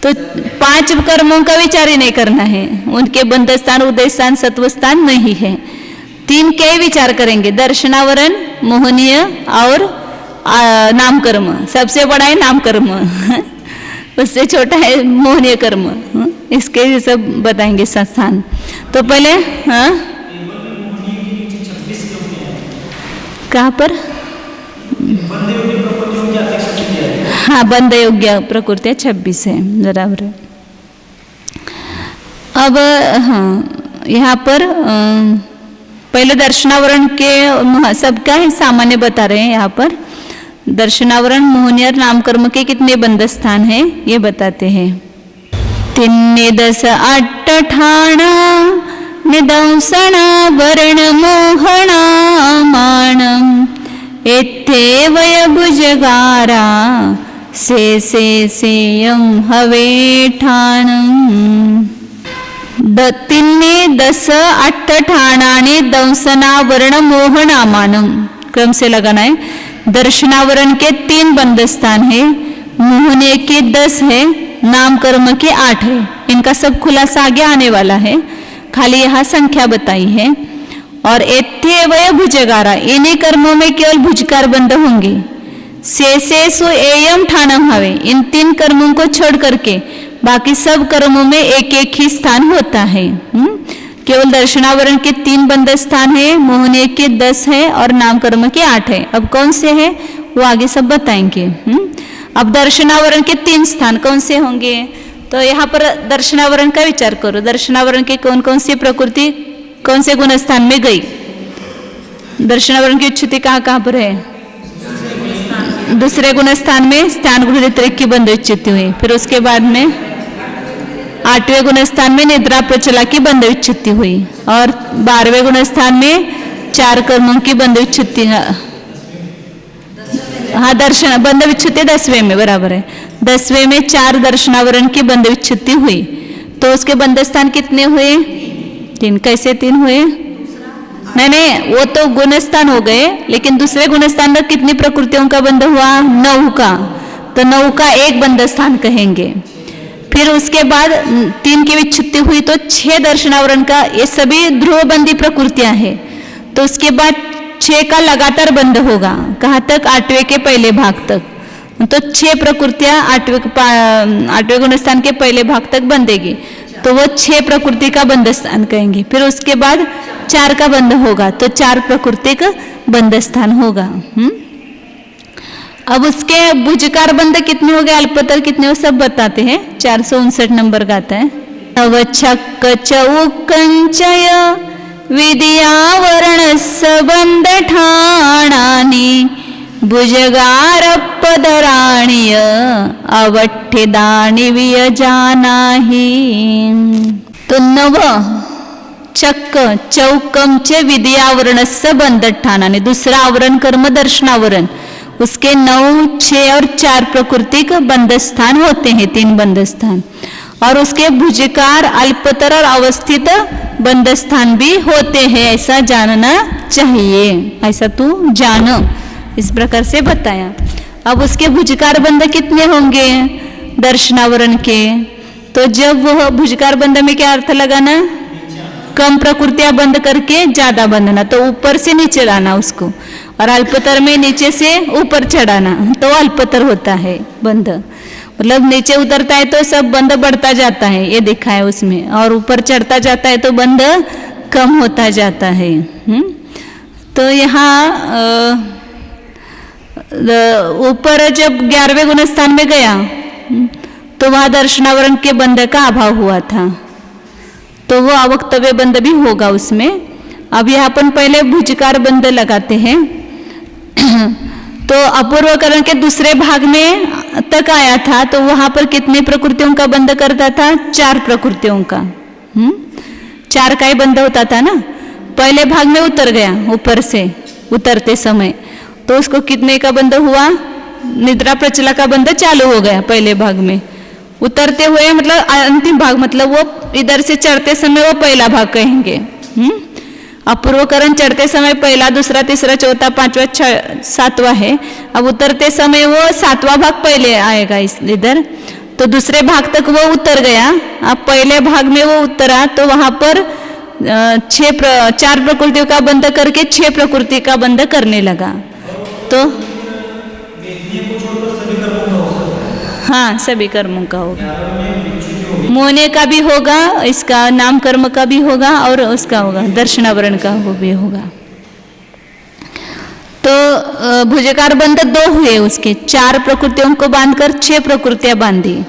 तो 5 कर्मों का विचार ही नहीं करना है, उनके बंध स्थान, उदय स्थान, सत्व स्थान नहीं है। 3 के ही विचार करेंगे, दर्शनावरण, मोहनीय और नाम कर्म। सबसे बड़ा है नाम कर्म, उससे छोटा है मोहनीय कर्म। इसके सब बताएंगे स्थान। तो पहले कहाँ पर बंद योग्य प्रकृतियों की अपेक्षा से किया है। हाँ, बंद योग्य प्रकृति 26 है, बराबर है। अब हाँ, यहाँ पर पहले दर्शनावरण के सबका ही सामान्य बता रहे हैं। यहाँ पर दर्शनावरण मोहनी और नामकर्म के कितने बंध स्थान है ये बताते हैं। 3 10 8 ठाणा निदंसना वर्ण मोहना माणम एथे वय भुजगारा से सेयम हवे ठाणम। 3 10 8 ठाणाने दंसना वर्ण मोहना मानम, क्रम से लगाना है। दर्शनावरण के 3 बंध स्थान है, मोहने के 10 है, नामकर्म के 8 है। इनका सब खुलासा आगे आने वाला है, खाली यहाँ संख्या बताई है। और एथे वय भुजगारा, इन्हीं कर्मों में केवल भुजकार बंध होंगे। से सु एयम ठाणम हवे, इन 3 कर्मों को छोड़ करके बाकी सब कर्मों में एक एक ही स्थान होता है। केवल दर्शनावरण के 3 बंध स्थान है, मोहने के 10 है और नामकर्म के 8 है। अब कौन से है वो आगे सब बताएंगे। अब दर्शनावरण के 3 स्थान कौन से होंगे, तो यहाँ पर दर्शनावरण का विचार करो। दर्शनावरण के कौन कौन सी प्रकृति कौन से गुण स्थान में गई। दर्शनावरण की उच्चति कहाँ कहाँ पर है, दूसरे गुण स्थान में स्थान गुण ऋत्विक की बंध उच्चति हुई। फिर उसके बाद में 8वें गुण स्थान में निद्रा प्रचला की बंध उच्चति हुई। और 12वें गुण स्थान में 4 कर्मों की बंध उच्चति, हाँ दर्शन बंध विच्छुति 10वें में, बराबर है। 10वें में 4 दर्शनावरण की बंध विच्छुति हुई। तो उसके बंध स्थान कितने हुए, 3। कैसे 3 हुए, नहीं वो तो गुण स्थान हो गए, लेकिन दूसरे गुण स्थान में कितनी प्रकृतियों का बंध हुआ, 9 का। तो 9 का एक बंध स्थान कहेंगे। फिर उसके बाद 3 की विच्छुति हुई तो 6 दर्शनावरण का, ये सभी ध्रुवबंदी प्रकृतियां हैं। तो उसके बाद 6 का लगातार बंध होगा, कहाँ तक, 8वें के पहले भाग तक। तो 6 प्रकृतियां 8वें गुण स्थान के पहले भाग तक बंधेगी, तो वो 6 प्रकृति का बंध स्थान कहेंगे। फिर उसके बाद 4 का बंध होगा, तो 4 प्रकृति का बंध स्थान होगा। अब उसके भुजकार बंध कितने हो गए, अल्पतर कितने हो, सब बताते हैं। 459 नंबर का आता है। अवच्छक्क चौकंचय विद्यावरण सबंध ठाणानी भुजगार पदराणीय अवठ्ठेदानी वियजानाही। तो 9 चक्क चौकमचे विद्यावरण सबंध ठाणाने, दूसरा आवरण कर्म दर्शनावरण, उसके 9, 6 और 4 प्रकृतिक बंध स्थान होते हैं, 3 बंध स्थान। और उसके भुजकार अल्पतर और अवस्थित बंध स्थान भी होते हैं, ऐसा जानना चाहिए। ऐसा तू जानो, इस प्रकार से बताया। अब उसके भुजकार बंध कितने होंगे दर्शनावरण के, तो जब वह भुजकार बंध में क्या अर्थ लगाना, कम प्रकृतियां बंद करके ज्यादा बंधना, तो ऊपर से नीचे लाना उसको। और अल्पतर में नीचे से ऊपर चढ़ाना, तो अल्पतर होता है बंध। मतलब नीचे उतरता है तो सब बंध बढ़ता जाता है, ये दिखा है उसमें। और ऊपर चढ़ता जाता है तो बंध कम होता जाता है। तो यहाँ ऊपर जब 11वें गुण स्थान में गया तो वहाँ दर्शनावरण के बंध का अभाव हुआ था, तो वो अवक्तव्य बंध भी होगा उसमें। अब यहाँ पर पहले भुजकार बंध लगाते हैं। तो अपूर्वकरण के दूसरे भाग में तक आया था, तो वहां पर कितने प्रकृतियों का बंध करता था, 4 प्रकृतियों का। 4 का ही बंध होता था ना। पहले भाग में उतर गया, ऊपर से उतरते समय, तो उसको कितने का बंध हुआ, निद्रा प्रचला का बंध चालू हो गया पहले भाग में। उतरते हुए मतलब अंतिम भाग, मतलब वो इधर से चढ़ते समय वो पहला भाग कहेंगे। अपूर्वकरण चढ़ते समय पहला, दूसरा, तीसरा, चौथा, 5वां, 7वां है। अब उतरते समय वो 7वां भाग पहले आएगा इधर, तो दूसरे भाग तक वो उतर गया। अब पहले भाग में वो उतरा तो वहां पर 4 प्रकृतियों का बंध करके 6 प्रकृति का बंध करने लगा। तो हाँ, सभी कर्मों का होगा, मोहने का भी होगा, इसका नाम कर्म का भी होगा और उसका होगा दर्शनावरण का वो भी होगा। तो भुजकार बंध 2 हुए उसके, 4 प्रकृतियों को बांधकर 6 प्रकृतियां बांधी।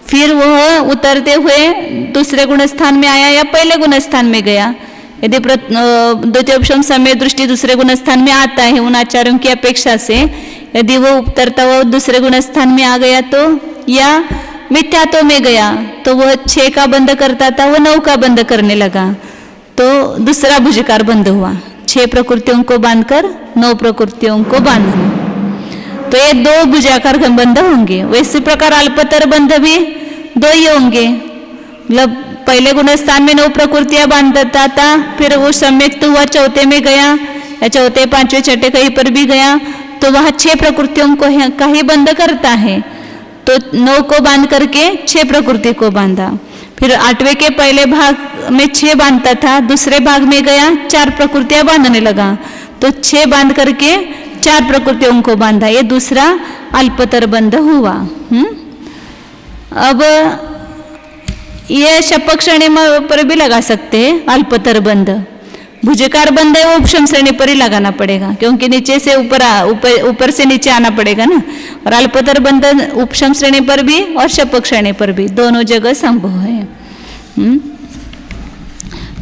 फिर वह उतरते हुए दूसरे गुणस्थान में आया या पहले गुणस्थान में गया। यदि द्वितीय उपशम समय दृष्टि दूसरे गुणस्थान में आता है उन आचार्यों की अपेक्षा से, यदि वो उतरता हुआ दूसरे गुणस्थान में आ गया तो, या मिथ्यात्व में गया तो वह 6 का बंध करता था, वो 9 का बंध करने लगा, तो दूसरा भुजकार बंध हुआ। 6 प्रकृतियों को बांधकर 9 प्रकृतियों को बांधना, तो ये 2 भुजाकार बंध होंगे। वैसे प्रकार अल्पतर बंध भी 2 ही होंगे। मतलब पहले गुणस्थान में 9 प्रकृतियां बांधता था, फिर वो सम्यक्त हुआ, चौथे में गया या चौथे 5वें 6ठे कहीं पर भी गया तो वह 6 प्रकृतियों को का ही बंध करता है। तो 9 को बांध करके 6 प्रकृति को बांधा। फिर 8वें के पहले भाग में 6 बांधता था, दूसरे भाग में गया 4 प्रकृतियां बांधने लगा, तो 6 बांध करके 4 प्रकृतियों को बांधा। ये दूसरा अल्पतर बंध हुआ। अब ये शपक श्रेणी पर भी लगा सकते हैं अल्पतर बंध। भुजकार बंध है वो उपशम श्रेणी पर ही लगाना पड़ेगा, क्योंकि नीचे से ऊपर से नीचे आना पड़ेगा ना। और अल्पतर बंध उपशम श्रेणी पर भी और शपक श्रेणी पर भी, दोनों जगह संभव है।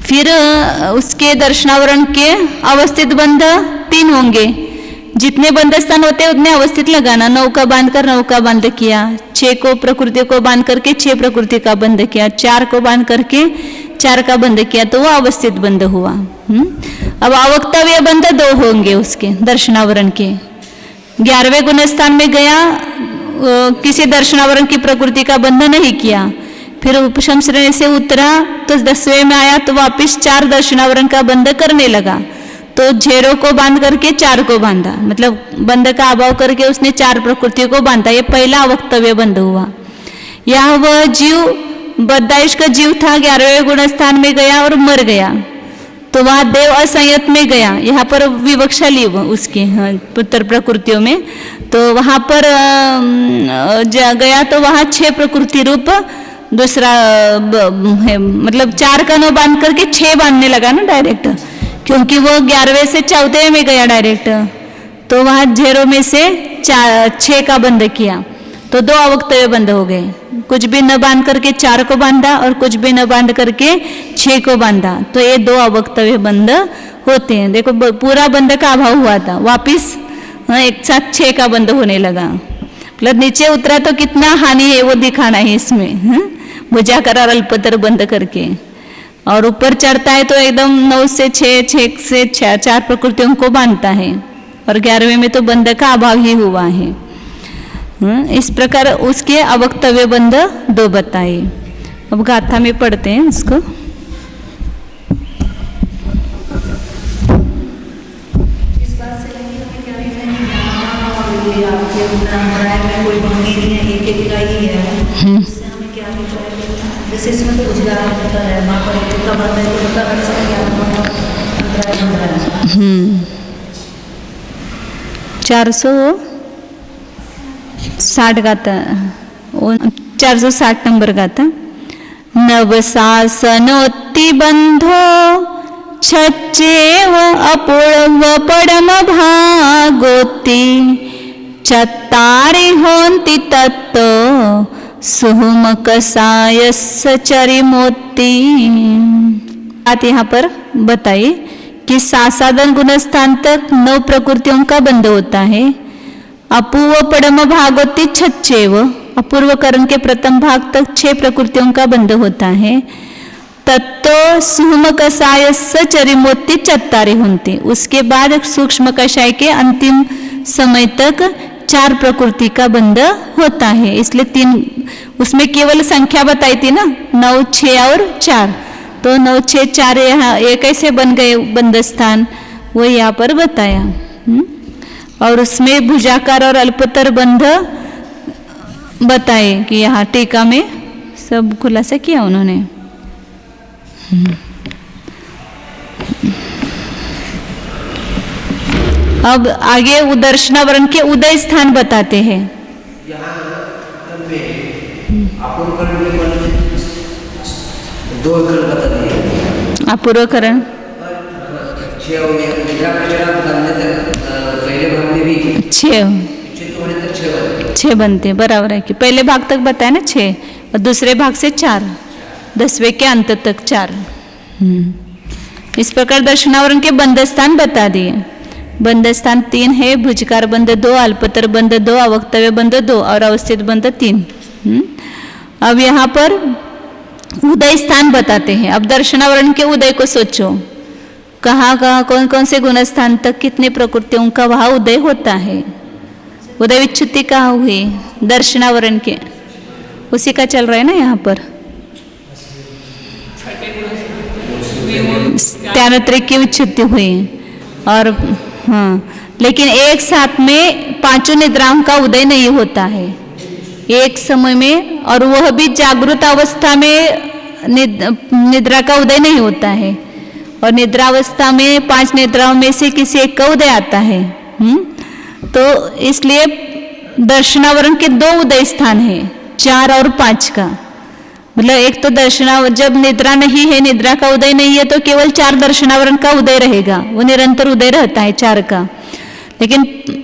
फिर उसके दर्शनावरण के अवस्थित बंध 3 होंगे। जितने बंध स्थान होते हैं उतने अवस्थित लगाना। 9 का बांध कर 9 का बंध किया, 6 को प्रकृति को बांध करके 6 प्रकृति का बंध किया, 4 को बांध करके 4 का बंध किया, तो वो अवस्थित बंध हुआ। अब अवक्तव्य बंध 2 होंगे उसके दर्शनावरण के। 11वें गुणस्थान में गया, किसी दर्शनावरण की प्रकृति का बंध नहीं किया, फिर उपशम श्रेणी से उतरा तो 10वें में आया तो वापिस 4 दर्शनावरण का बंध करने लगा। तो 0 को बांध करके 4 को बांधा, मतलब बंध का अभाव करके उसने 4 प्रकृतियों को बांधा। ये पहला अवक्तव्य बंध हुआ। यह वह जीव बद्धायुष का जीव था, 11वें गुणस्थान में गया और मर गया, तो वह देव असंयत में गया। यहाँ पर विवक्षा ली उसके पुत्र प्रकृतियों में, तो वहाँ पर गया तो वहाँ 6 प्रकृति रूप दूसरा है, मतलब 4 का 9 बांध करके 6 बांधने लगा ना डायरेक्ट, क्योंकि वो 11वें से 4वें में गया डायरेक्ट, तो वहाँ 0 में से 6 का बंध किया, तो 2 अवक्तव्य बंध हो गए। कुछ भी न बांध करके 4 को बांधा और कुछ भी न बांध करके 6 को बांधा, तो ये 2 अवक्तव्य बंध होते हैं। देखो पूरा बंध का अभाव हुआ था, वापिस एक साथ 6 का बंध होने लगा। मतलब नीचे उतरा तो कितना हानि है वो दिखाना है इसमें, भुजाकार और अल्पतर बंध करके। और ऊपर चढ़ता है तो एकदम 9 से 6, 6 से 4 प्रकृतियों को बांधता है, और 11वें में तो बंध का अभाव ही हुआ है। इस प्रकार उसके अवक्तव्य बंध 2 बताए। अब गाथा में पढ़ते हैं इसको। इस बात से आपके परंपराएं में कोई भंगी नहीं है, एक का ही है, इससे हमें क्या अभिप्राय मिलता है? जैसे इसमें तो रोजगार होता है, वहाँ पर एक का बंद है तो कर सकते हैं। 460 गाता, 460 नंबर गाता। नवसासनोत्ति बंधो छच्चेव अपूर्व परम भागोति चत्तारि होन्ति तत्तो सुहुमकसायस्य चरिमोत्ति। बात यहाँ पर बताई कि सासाधन गुणस्थान तक 9 प्रकृतियों का बंध होता है। अपूर्व परम भागोति छच्चेव, अपूर्व करण के प्रथम भाग तक 6 प्रकृतियों का बंध होता है। तत्तो सूक्ष्म कषाय चरिमोत्ति चत्तारि होन्ति, उसके बाद सूक्ष्म कषाय के अंतिम समय तक 4 प्रकृति का बंध होता है। इसलिए 3 उसमें केवल संख्या बताई थी ना, 9, 6 और 4, तो 9, 6, 4 यहाँ ये कैसे बन गए बंध स्थान, वो यहाँ पर बताया। और उसमें भुजाकार और अल्पतर बंध बताए कि यहाँ टीका में सब खुलासा किया उन्होंने। अब आगे उदर्शनावरण के उदय स्थान बताते हैं। अपूर्वकरण अपूर्वकरण पहले भाग में भी 6 विच्छिन्न होने तक 6 बनते 6 बनते हैं, बराबर है कि पहले भाग तक बताया ना 6 और दूसरे भाग से 4, 10वें के अंत तक 4। इस प्रकार दर्शनावरण के बंध स्थान बता दिए। बंध स्थान 3 है, भुजकार बंध 2, अल्पतर बंध 2, अवक्तव्य बंध 2 और अवस्थित बंध 3। अब यहाँ पर उदय स्थान बताते हैं। अब दर्शनावरण के उदय को सोचो, कहाँ कहाँ कौन कौन से गुण स्थान तक कितने प्रकृतियों का वहाँ उदय होता है। उदय विच्युति कहाँ हुई? दर्शनावरण के, उसी का चल रहा है ना यहाँ पर। त्यानत्रिक की विच्युति हुई और हाँ, लेकिन एक साथ में पांचों निद्राओं का उदय नहीं होता है एक समय में, और वह भी जागृत अवस्था में निद्रा का उदय नहीं होता है। और निद्रावस्था में 5 निद्राओं में से किसी एक का उदय आता है। तो इसलिए दर्शनावरण के 2 उदय स्थान हैं, 4 और 5 का। मतलब एक तो जब निद्रा नहीं है, निद्रा का उदय नहीं है, तो केवल 4 दर्शनावरण का उदय रहेगा, वो निरंतर उदय रहता है 4 का। लेकिन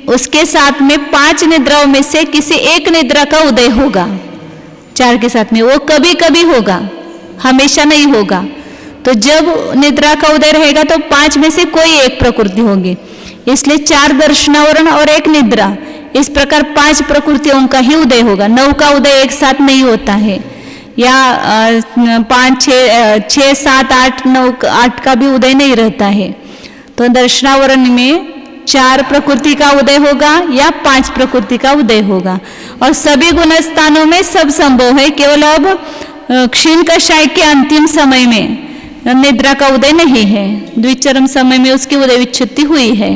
उसके साथ में 5 निद्राओं में से किसी एक निद्रा का उदय होगा 4 के साथ में, वो कभी कभी होगा, हमेशा नहीं होगा। तो जब निद्रा का उदय रहेगा तो 5 में से कोई एक प्रकृति होगी, इसलिए 4 दर्शनावरण और 1 निद्रा, इस प्रकार 5 प्रकृतियों का ही उदय होगा। 9 का उदय एक साथ नहीं होता है, या 5, 6, 7, 8, 9, 8 का भी उदय नहीं रहता है। तो दर्शनावरण में 4 प्रकृति का उदय होगा या 5 प्रकृति का उदय होगा। और सभी गुण स्थानों में सब संभव है, केवल अब क्षीण कषाय के अंतिम समय में निद्रा का उदय नहीं है, द्विचरम समय में उसकी उदय विच्युति हुई है।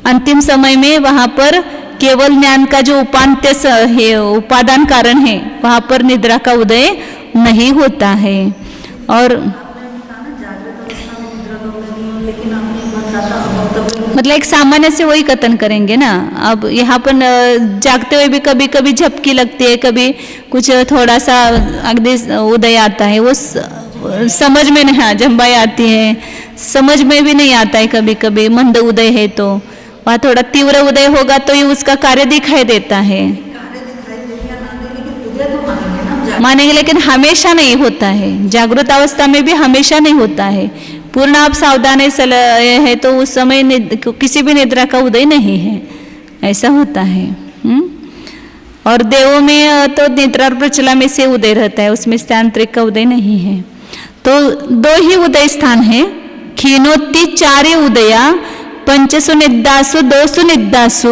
अंतिम समय में वहां पर केवल ज्ञान का जो उपांत्य है, उपादान कारण है, वहां पर निद्रा का उदय नहीं होता है। और मतलब एक सामान्य से वही कथन करेंगे ना। अब यहाँ पर जागते हुए भी कभी कभी झपकी लगती है, कभी कुछ थोड़ा सा अगदी उदय आता है, वो समझ में नहीं, जम्बाई आती है, समझ में भी नहीं आता है। कभी कभी मंद उदय है तो वहाँ थोड़ा तीव्र उदय होगा तो ये उसका कार्य दिखाई देता है, मानेंगे, लेकिन हमेशा नहीं होता है। जागृत अवस्था में भी हमेशा नहीं होता है। पूर्ण आप सावधान है तो उस समय किसी भी निद्रा का उदय नहीं है, ऐसा होता है। और देवों में तो निद्रा और प्रचला में से उदय रहता है, उसमें स्थानांतरिक का उदय नहीं है। तो 2 ही उदय स्थान है, क्षीणोत्ति 4 उदया, 5 निद्दासु 2 निद्दासु,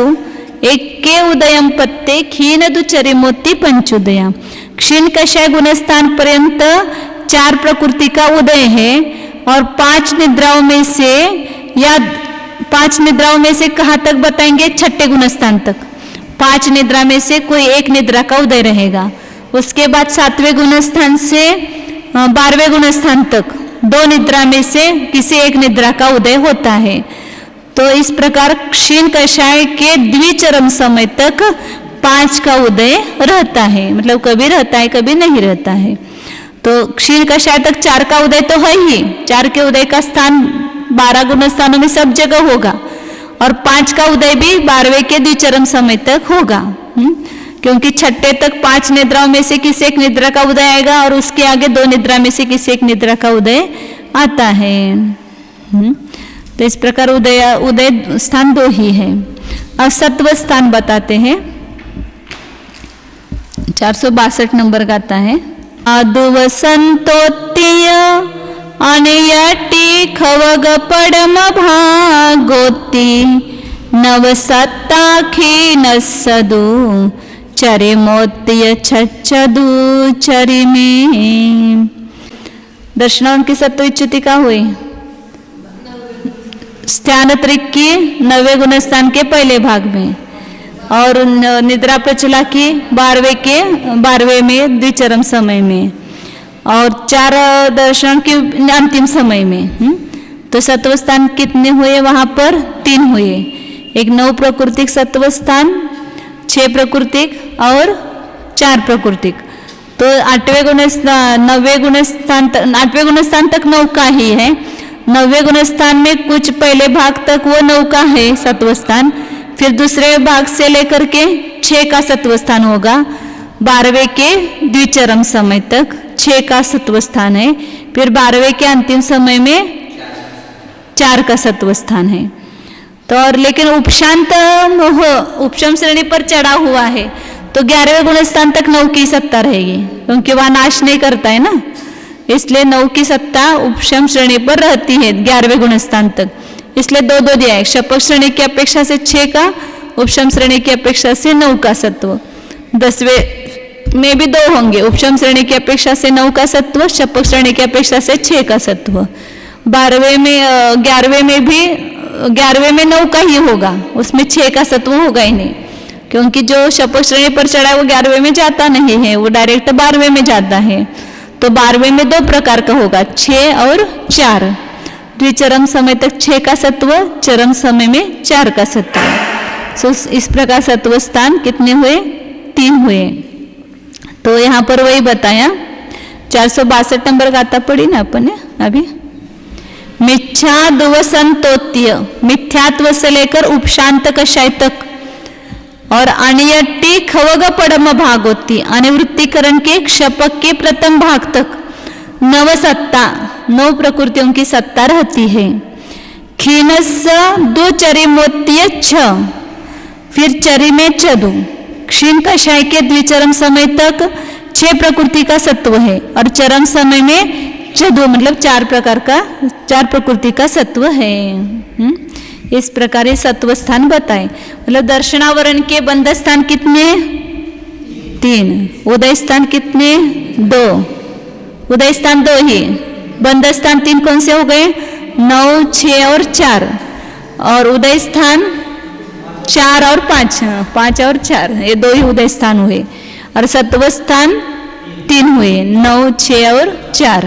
1 उदयम पत्ते, क्षीण दुचरिमोत्ति 5 उदया। क्षीण कषाय गुणस्थान पर्यंत 4 प्रकृति का उदय है, और 5 निद्राओं में से, या 5 निद्राओं में से कहाँ तक बताएंगे? 6ठे गुणस्थान तक। 5 निद्रा में से कोई एक निद्रा का उदय रहेगा। उसके बाद 7वें गुणस्थान से 12वें गुणस्थान तक 2 निद्रा में से किसी एक निद्रा का उदय होता है। तो इस प्रकार क्षीण कषाय के द्विचरम समय तक 5 का उदय रहता है, मतलब कभी रहता है कभी नहीं रहता है। तो क्षीण कषाय तक 4 का उदय तो है ही, 4 के उदय का स्थान 12 गुण स्थानों में सब जगह होगा, और 5 का उदय भी 12वें के द्विचरम समय तक होगा। क्योंकि 6ठे तक 5 निद्राओं में से किसी एक निद्रा का उदय आएगा, और उसके आगे 2 निद्रा में से किसी एक निद्रा का उदय आता है। तो इस प्रकार उदय स्थान 2 ही है। अब सत्व स्थान बताते हैं, 462 नंबर का आता है। आदुवसंतोत्तीय अनयटी खवग पडम भागोती नवसत्ताखी नसदु चरिमोत्तीय छच्छदु चरिमे। दर्शनावरण की सत्वच्युति का हुई स्थानांतरिक की 9वें गुणस्थान के पहले भाग में, और निद्रा प्रचला की 12वें में द्विचरम समय में, और 4 दर्शन के अंतिम समय में। तो सत्व स्थान कितने हुए वहां पर? 3 हुए। एक 9 प्राकृतिक सत्व स्थान, 6 प्राकृतिक और 4 प्राकृतिक। तो 8वें गुणस्थान तक 9 का ही है। 9वें गुणस्थान में कुछ पहले भाग तक वो 9 का है सत्व स्थान, फिर दूसरे भाग से लेकर के 6 का सत्व स्थान होगा, 12वें के द्विचरम समय तक 6 का सत्व स्थान है, फिर 12वें के अंतिम समय में 4 का सत्व स्थान है। तो और लेकिन उपशांत मोह उपशम श्रेणी पर चढ़ा हुआ है तो 11वें गुण स्थान तक 9 की सत्ता रहेगी, क्योंकि वह नाश नहीं करता है ना, इसलिए 9 की सत्ता उपशम श्रेणी पर रहती है 11वें गुण स्थान तक, इसलिए 2-2 दिया है। शपथ श्रेणी की अपेक्षा से 6 का, उपशम श्रेणी की अपेक्षा से 9 का सत्व। 10वें में भी 2 होंगे, उपशम श्रेणी की अपेक्षा से 9 का सत्व, शपथ श्रेणी की अपेक्षा से 6 का सत्व। 11वें में भी 11वें में 9 का ही होगा, उसमें 6 का सत्व होगा ही नहीं, क्योंकि जो शपथ श्रेणी पर चढ़ा है वो 11वें में जाता नहीं है, वो डायरेक्ट 12वें में जाता है। तो 12वें में 2 प्रकार का होगा, 6 और 4। द्विचरम समय तक 6 का सत्व, चरम समय में 4 का सत्व। सो इस प्रकार सत्व स्थान कितने हुए? 3 हुए। तो यहाँ पर वही बताया, 462 नंबर का आता पड़ी ना अपन ने अभी, मिथ्या दुवसंतोत्य, मिथ्यात्व से लेकर उपशांत कषाय तक और अनियट्टी खवग पड़म भाग होती, अनिवृत्तिकरण के क्षपक के प्रथम भाग तक 9 सत्ता, 9 प्रकृतियों की सत्ता रहती है। क्षीणस्स 2 चरिमोत्य 6, फिर चरि में चदु, क्षीण कषाय के द्विचरम समय तक 6 प्रकृति का सत्व है और चरम समय में चदु मतलब 4 प्रकार का, 4 प्रकृति का सत्व है। इस प्रकार ये सत्व स्थान बताए। मतलब दर्शनावरण के बंध स्थान कितने? 3। उदय स्थान कितने? 2। उदय स्थान 2 ही, बंध स्थान 3 कौन से हो गए? 9, 6 और 4, और उदय स्थान 4 और 5, 5 और 4, ये 2 ही उदय स्थान हुए, और सत्व स्थान 3 हुए, 9, 6 और 4,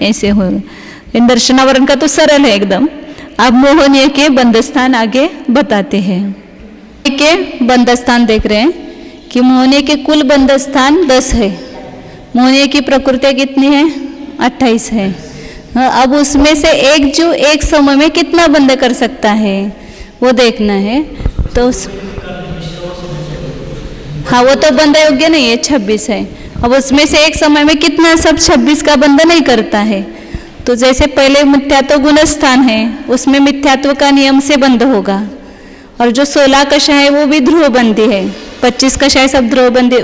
ऐसे हुए। इन दर्शनावरण का तो सरल है एकदम। अब मोहनीय के बंध स्थान आगे बताते हैं। के बंध स्थान देख रहे हैं कि मोहनीय के कुल बंध स्थान 10 है। मोहनीय की प्रकृति कितनी है? 28 है। अब उसमें से एक जो एक समय में कितना बंध कर सकता है वो देखना है। तो हाँ, वो तो बंध योग्य नहीं है, 26 है। अब उसमें से एक समय में कितना सब 26 का बंध नहीं करता है। तो जैसे पहले मिथ्यात्व गुण स्थान है, उसमें मिथ्यात्व का नियम से बंध होगा, और जो 16 कषाय है वो भी ध्रुवबंदी है। 25 कषाय सब ध्रुवबंदी,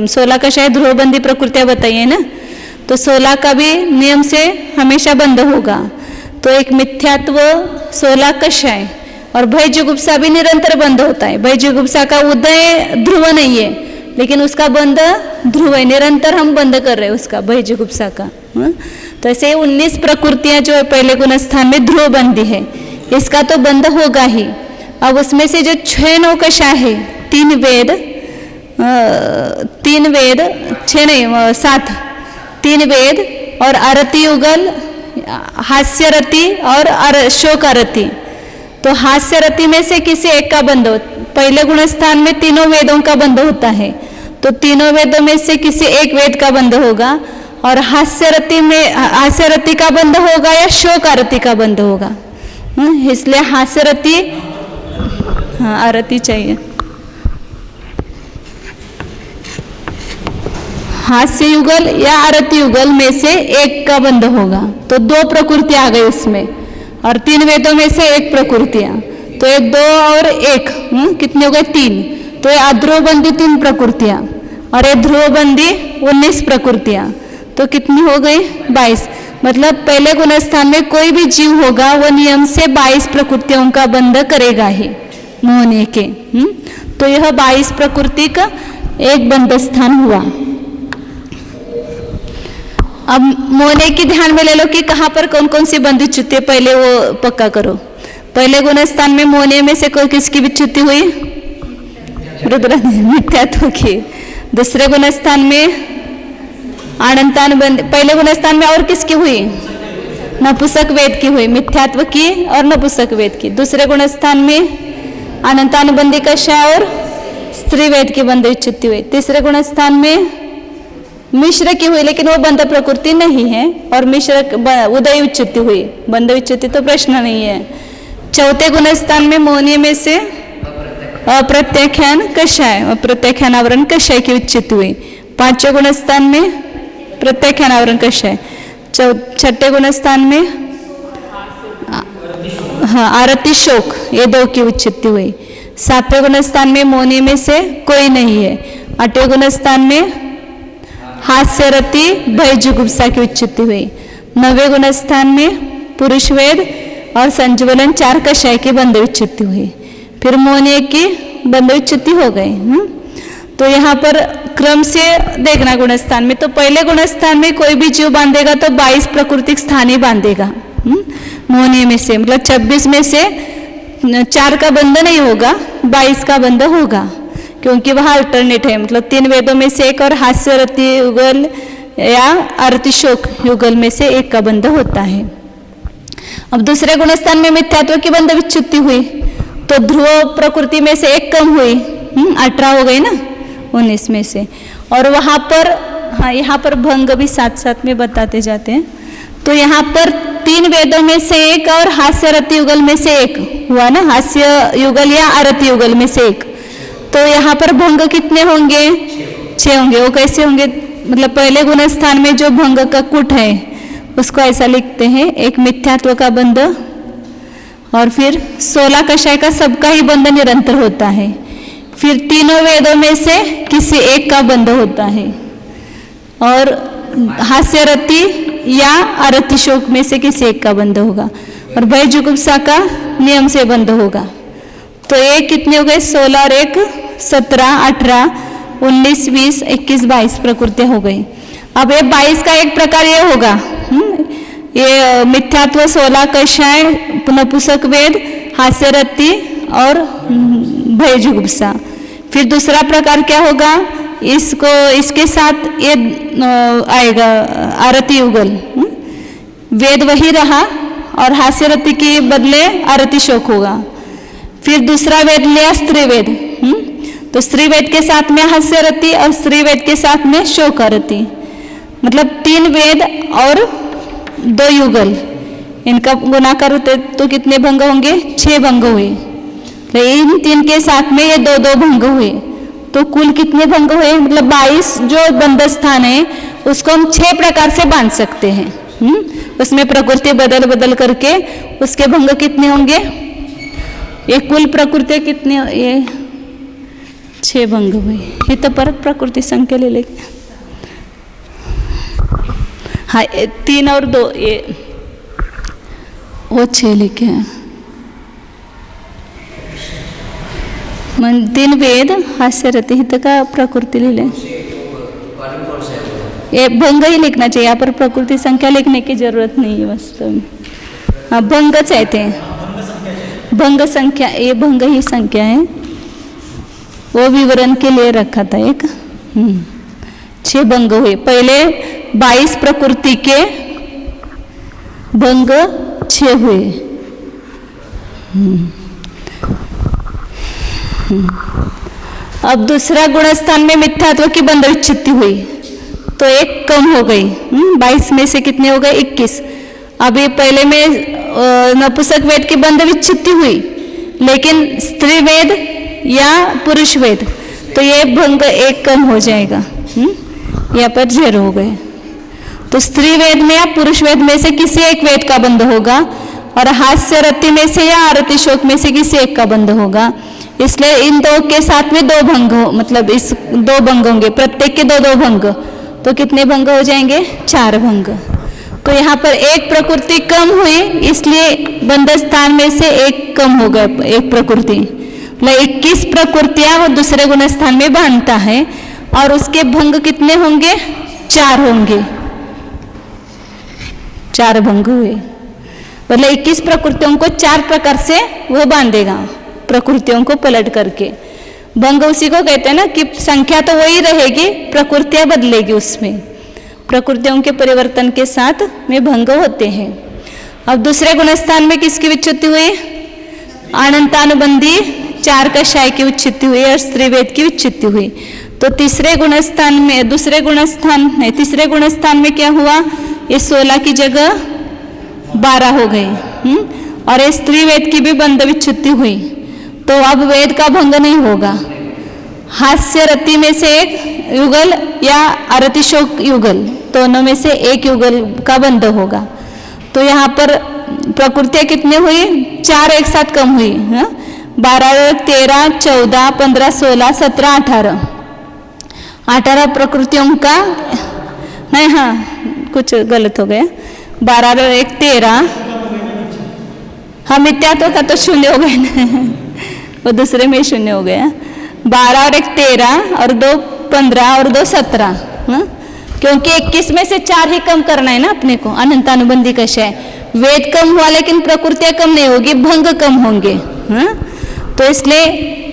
16 कषाय ध्रुवबंदी प्रकृतियां बताइए ना, तो 16 का भी नियम से हमेशा बंध होगा। तो एक मिथ्यात्व 16 कषाय और भय जुगुप्सा भी निरंतर बंध होता है। भय जुगुप्सा का उदय ध्रुव नहीं है, लेकिन उसका बंध ध्रुव है, निरंतर हम बंद कर रहे हैं उसका, भय जुगुप्सा का। तो ऐसे 19 प्रकृतियां जो है पहले गुण स्थान में ध्रुव बंदी है, इसका तो बंध होगा ही। अब उसमें से जो 6-9 कषाय है, 3 वेद 7 3 वेद और अरति युगल, हास्यरति और शोकारति। तो हास्यरति में से किसी एक का बंध हो, पहले गुण स्थान में तीनों वेदों का बंध होता है, तो तीनों वेदों में से किसी एक वेद का बंध होगा, और हास्यरति का बंध होगा या शोकारति का बंध होगा। इसलिए हास्यरति, हाँ आरती चाहिए, हास्य युगल या आरती युगल में से एक का बंध होगा। तो 2 प्रकृति आ गई उसमें, और 3 वेदों में से 1 प्रकृतियां, तो 1 2 और 1 कितने हो गए? 3। तो ये अध्रुवबंदी 3 प्रकृतियां और ये ध्रुवबंदी 19 प्रकृतियां, तो कितनी हो गई? 22। मतलब पहले गुण स्थान में कोई भी जीव होगा वो नियम से 22 प्रकृतियों का बंध करेगा ही मोहनीय के। तो यह 22 प्रकृति का एक बंध स्थान हुआ। अब मोहनीय की ध्यान में ले लो कि कहाँ पर कौन कौन सी बंध च्युति है, पहले वो पक्का करो। पहले गुण स्थान में मोहनीय में से कोई किसकी विच्युति हुई? रुद्र मिथ्यात्व की। दूसरे गुण स्थान में अनंतान बंदी, पहले गुण स्थान में और किसकी हुई? नपुंसक वेद की हुई, मिथ्यात्व की और नपुंसक वेद की। दूसरे गुण स्थान में अनंतानुबंधी कषाय और स्त्री वेद की बंध विच्युति हुई। तीसरे गुण स्थान में मिश्र की हुई, लेकिन वो बंध प्रकृति नहीं है, और मिश्र उदय विच्युति हुई, बंध विच्युति तो प्रश्न नहीं है। चौथे गुण स्थान में मोहनीय में से अप्रत्याख्यान कषाय, अप्रत्याख्यानावरण कषाय की उच्चित हुई। पांचवें गुणस्थान में प्रत्याख्यानावरण कषाय, छठे गुणस्थान में हाँ आरती शोक, ये 2 की उच्चिति हुई। सातवें गुणस्थान में मौनी में से कोई नहीं है। आठवें गुणस्थान में हास्य रति भय जुगुप्सा की उच्चिति हुई। 9वें गुणस्थान में पुरुष वेद और संज्वलन 4 कषाय की बंध उच्चिति हुई। फिर मौनी की बंध उच्चिति हो गई। तो यहाँ पर क्रम से देखना गुणस्थान में, तो पहले गुणस्थान में कोई भी जीव बांधेगा तो 22 प्राकृतिक स्थान ही बांधेगा। मौनी में से मतलब 26 में से 4 का बंध नहीं होगा, 22 का बंध होगा, क्योंकि वह अल्टरनेट है। मतलब 3 वेदों में से एक और हास्य रति युगल या आरती शोक युगल में से एक का बंध होता है। अब दूसरे गुणस्थान में मिथ्यात्व की बंध विच्युति हुई, तो ध्रुव प्रकृति में से एक कम हुई, 18 हो गई ना 19 में से। और वहाँ पर हाँ यहाँ पर भंग भी साथ साथ में बताते जाते हैं। तो यहाँ पर 3 वेदों में से एक और हास्य रति युगल में से एक हुआ ना, हास्य युगल या आरती युगल में से एक। तो यहाँ पर भंग कितने होंगे? 6 होंगे। वो कैसे होंगे? मतलब पहले गुणस्थान में जो भंग का कुट है उसको ऐसा लिखते हैं, एक मिथ्यात्व का बंध और फिर 16 कषाय का सबका ही बंध निरंतर होता है। फिर तीनों वेदों में से किसी एक का बंध होता है और हास्य रति या आरती शोक में से किसी एक का बंध होगा और भय जुगुप्सा का नियम से बंध होगा। तो ये कितने हो गए? 16 और 1 17, 18, 19, 20, 21, 22 प्रकृतियां हो गई। अब ये 22 का एक प्रकार ये होगा, ये मिथ्यात्व 16 कषाय, नपुंसक वेद, हास्य रति और भय जुगुप्सा। फिर दूसरा प्रकार क्या होगा? इसको इसके साथ ये आएगा आरती युगल, वेद वही रहा और हास्य रति के बदले आरती शोक होगा। फिर दूसरा वेद लिया स्त्री वेद, तो स्त्री वेद के साथ में हास्य रति और स्त्री वेद के साथ में शोक आरती, मतलब 3 वेद और 2 युगल, इनका गुणाकार होते तो कितने भंग होंगे? 6 भंग हुए। तो इन 3 के साथ में ये 2 भंग हुए, तो कुल कितने भंग हुए? मतलब 22 जो बंध स्थान है उसको हम 6 प्रकार से बांध सकते हैं। उसमें प्रकृति बदल बदल करके उसके भंग कितने होंगे? ये कुल प्रकृति कितने? ये 6 भंग हुए। ये तो परत प्रकृति संख्या ले लेंगे। हाँ 3 और 2 ये वो 6 लिखे हैं। 3 वेद, हास्य रति हित का प्रकृति ले लें। ये भंग ही लिखना चाहिए, यहाँ पर प्रकृति संख्या लिखने की जरूरत नहीं है वास्तव में। हाँ भंग चाहते हैं, भंग संख्या, ये भंग ही संख्या है, वो विवरण के लिए रखा था एक। 6 भंग हुए। पहले 22 प्रकृति के भंग 6 हुए। अब दूसरा गुणस्थान में मिथ्यात्व की बंध विच्युति हुई, तो एक कम हो गई। 22 में से कितने हो गए? 21। अब ये पहले में नपुंसक वेद की बंध विच्युति हुई, लेकिन स्त्री वेद या पुरुष वेद, तो ये भंग एक कम हो जाएगा। यहाँ पर 0 हो गए। तो स्त्री वेद में या पुरुष वेद में से किसी एक वेद का बंध होगा और हास्य रति में से या आरती शोक में से किसी एक का बंध होगा। इसलिए इन 2 के साथ में 2 भंग हो, मतलब इस 2 भंग होंगे, प्रत्येक के 2 भंग, तो कितने भंग हो जाएंगे? 4 भंग। तो यहाँ पर एक प्रकृति कम हुई, इसलिए बंध स्थान में से एक कम हो गया, एक प्रकृति। मतलब 21 प्रकृतियां वो दूसरे गुण स्थान में बांधता है और उसके भंग कितने होंगे? 4 होंगे। 4 भंग हुए, मतलब 21 प्रकृतियों को 4 प्रकार से वो बांधेगा, प्रकृतियों को पलट करके। भंग उसी को कहते हैं ना कि संख्या तो वही रहेगी, प्रकृतियां बदलेगी, उसमें प्रकृतियों के परिवर्तन के साथ में भंग होते हैं। अब दूसरे गुणस्थान में किसकी विच्युति हुई? अनंतानुबंधी 4 कषाय की विच्युति हुई और स्त्रीवेद की विच्युति हुई। तो तीसरे गुणस्थान में, तीसरे गुणस्थान में क्या हुआ? ये 16 की जगह 12 हो गई और ये स्त्रीवेद की भी बंध विच्युति हुई। तो अब वेद का भंग नहीं होगा। हास्य रति में से एक युगल या अरतिशोक युगल, दोनों में से एक युगल का बंध होगा। तो यहाँ पर प्रकृतियाँ कितनी हुई? 4 एक साथ कम हुई। 12, 13, 14, 15, 16, 17, 18 18 प्रकृतियों का नहीं, हाँ कुछ गलत हो गया। 12 और 1 13, हाँ मिथ्यात्व का तो शून्य हो गया ना वो दूसरे में शून्य हो गया। 12 और 1 13 और 2 15 और 2 17, क्योंकि 21 में से 4 ही कम करना है ना अपने को। अनंतानुबंधी कषाय वेद कम हुआ लेकिन प्रकृतियाँ कम नहीं होगी, भंग कम होंगे। तो इसलिए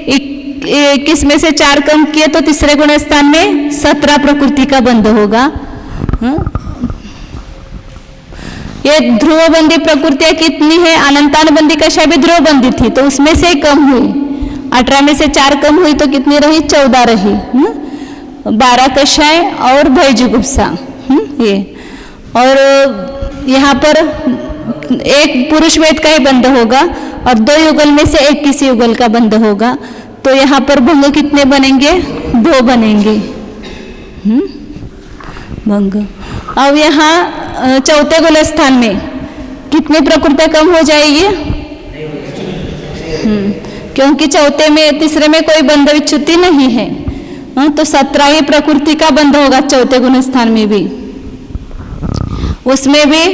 21 में से 4 कम किए तो तीसरे गुण स्थान में 17 प्रकृति का बंध होगा। ये ध्रुवबंदी प्रकृतियाँ कितनी है? अनंतानुबंधी कषाय भी ध्रुवबंदी थी तो उसमें से कम हुई। 18 में से 4 कम हुई तो कितनी रही? 14 रही। 12 कषाय और भयजुगुप्सा ये। और यहाँ पर एक पुरुष वेद का ही बंध होगा और 2 युगल में से एक किसी युगल का बंध होगा। तो यहाँ पर भंग कितने बनेंगे? 2 बनेंगे भंग। अब यहाँ चौथे गुण स्थान में कितनी प्रकृतियाँ कम हो जाएगी? क्योंकि चौथे में तीसरे में कोई बंध विच्युति नहीं है। तो 17 ही प्रकृति का बंध होगा चौथे गुण स्थान में भी। उसमें भी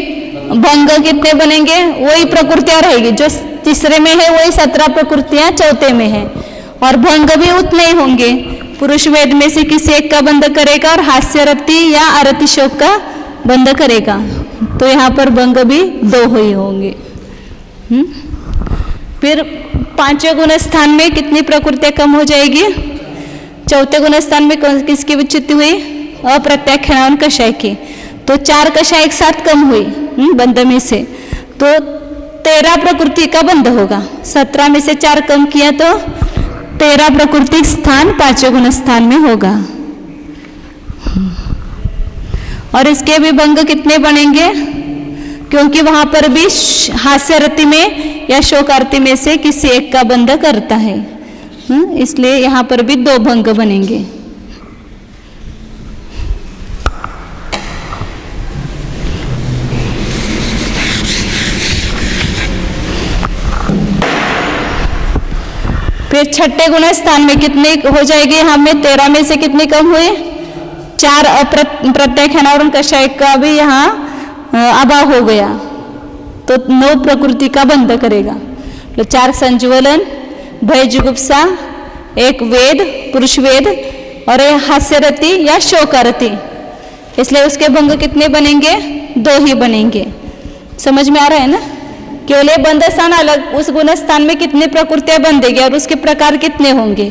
भंग कितने बनेंगे? वही प्रकृतियां रहेगी जो तीसरे में है, वही 17 प्रकृतियां चौथे में है। और भंग भी उतने ही होंगे। पुरुष वेद में से किसी एक का बंध करेगा और हास्य रति या अरतिशोक का बंध करेगा। तो यहाँ पर भंग भी 2 ही होंगे। फिर 5वें गुण स्थान में कितनी प्रकृतियां कम हो जाएगी? चौथे गुण स्थान में किसकी विच्युति हुई? अप्रत्याख्यान कषाय की। तो 4 कषाय एक साथ कम हुई बंध में से, तो 13 प्रकृति का बंध होगा। 17 में से 4 कम किया तो 13 प्रकृति स्थान 5वें गुण स्थान में होगा। और इसके भी भंग कितने बनेंगे? क्योंकि वहां पर भी हास्य रति में या शोक आरती में से किसी एक का बंध करता है, इसलिए यहाँ पर भी 2 भंग बनेंगे। फिर 6ठे गुण स्थान में कितने हो जाएगी? हमें 13 में से कितनी कम हुई? 4 अप्रत्याख्यान और कषाय का भी यहाँ अभाव हो गया, तो 9 प्रकृति का बंध करेगा। तो 4 संज्वलन, भय जुगुप्सा, 1 वेद पुरुष वेद और हास्य रति या शोक रति, इसलिए उसके भंग कितने बनेंगे? 2 ही बनेंगे। समझ में आ रहा है ना? केवल ये बंध स्थान अलग, उस गुण स्थान में कितनी प्रकृतियां बंधेगी और उसके प्रकार कितने होंगे?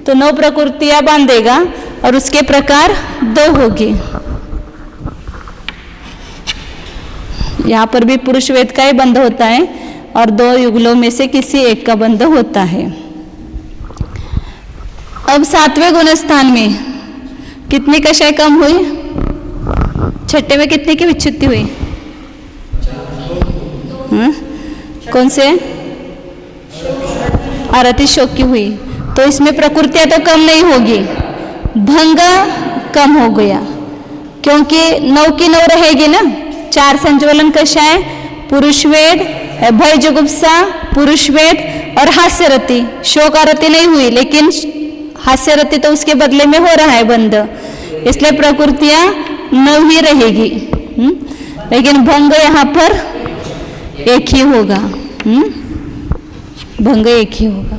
तो 9 प्रकृतियां बांधेगा और उसके प्रकार 2 होगी। यहाँ पर भी पुरुष वेद का ही बंध होता है और 2 युगलों में से किसी एक का बंध होता है। अब 7वें गुण स्थान में कितनी कषाय कम हुई? 6ठे में कितने की विच्युति हुई? कौन से? आरती शोक की हुई। तो इसमें प्रकृतियां तो कम नहीं होगी, भंग कम हो गया, क्योंकि 9 की 9 रहेगी ना। 4 संज्वलन कषाय, पुरुष वेद, भय जुगुप्सा, पुरुष वेद और हास्य रति। शोक आरती नहीं हुई, लेकिन हास्य रति तो उसके बदले में हो रहा है बंध, इसलिए प्रकृतियां 9 ही रहेगी। लेकिन भंग यहाँ पर 1 ही होगा। भंग 1 ही होगा।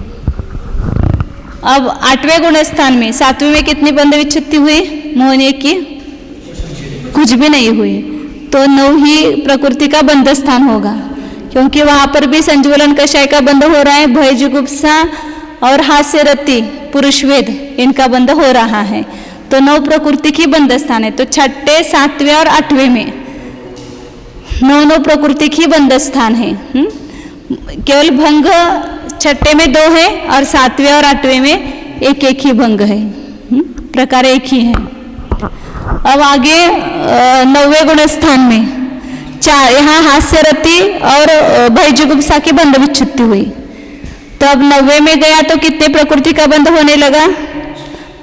अब 8वें गुण स्थान में 7वें में कितनी बंध विच्युति हुई? मोहनीय की कुछ भी नहीं हुई, तो 9 ही प्रकृति का बंध स्थान होगा, क्योंकि वहां पर भी संज्वलन कषाय का बंध हो रहा है। भय जुगुप्सा और हास्य रति पुरुष वेद इनका बंध हो रहा है, तो 9 प्रकृति की बंध स्थान है। तो 6ठे 7वें और 8वें में 9 प्रकृति की बंध स्थान है। केवल भंग 6ठे में 2 है और 7वें और 8वें में 1 ही भंग है, प्रकार 1 ही है। अब आगे 9वें गुण स्थान में 4 यहाँ हास्य रति और भय जुगुप्सा की बंध विच्युति हुई, तो अब 90 में गया तो कितने प्रकृति का बंध होने लगा?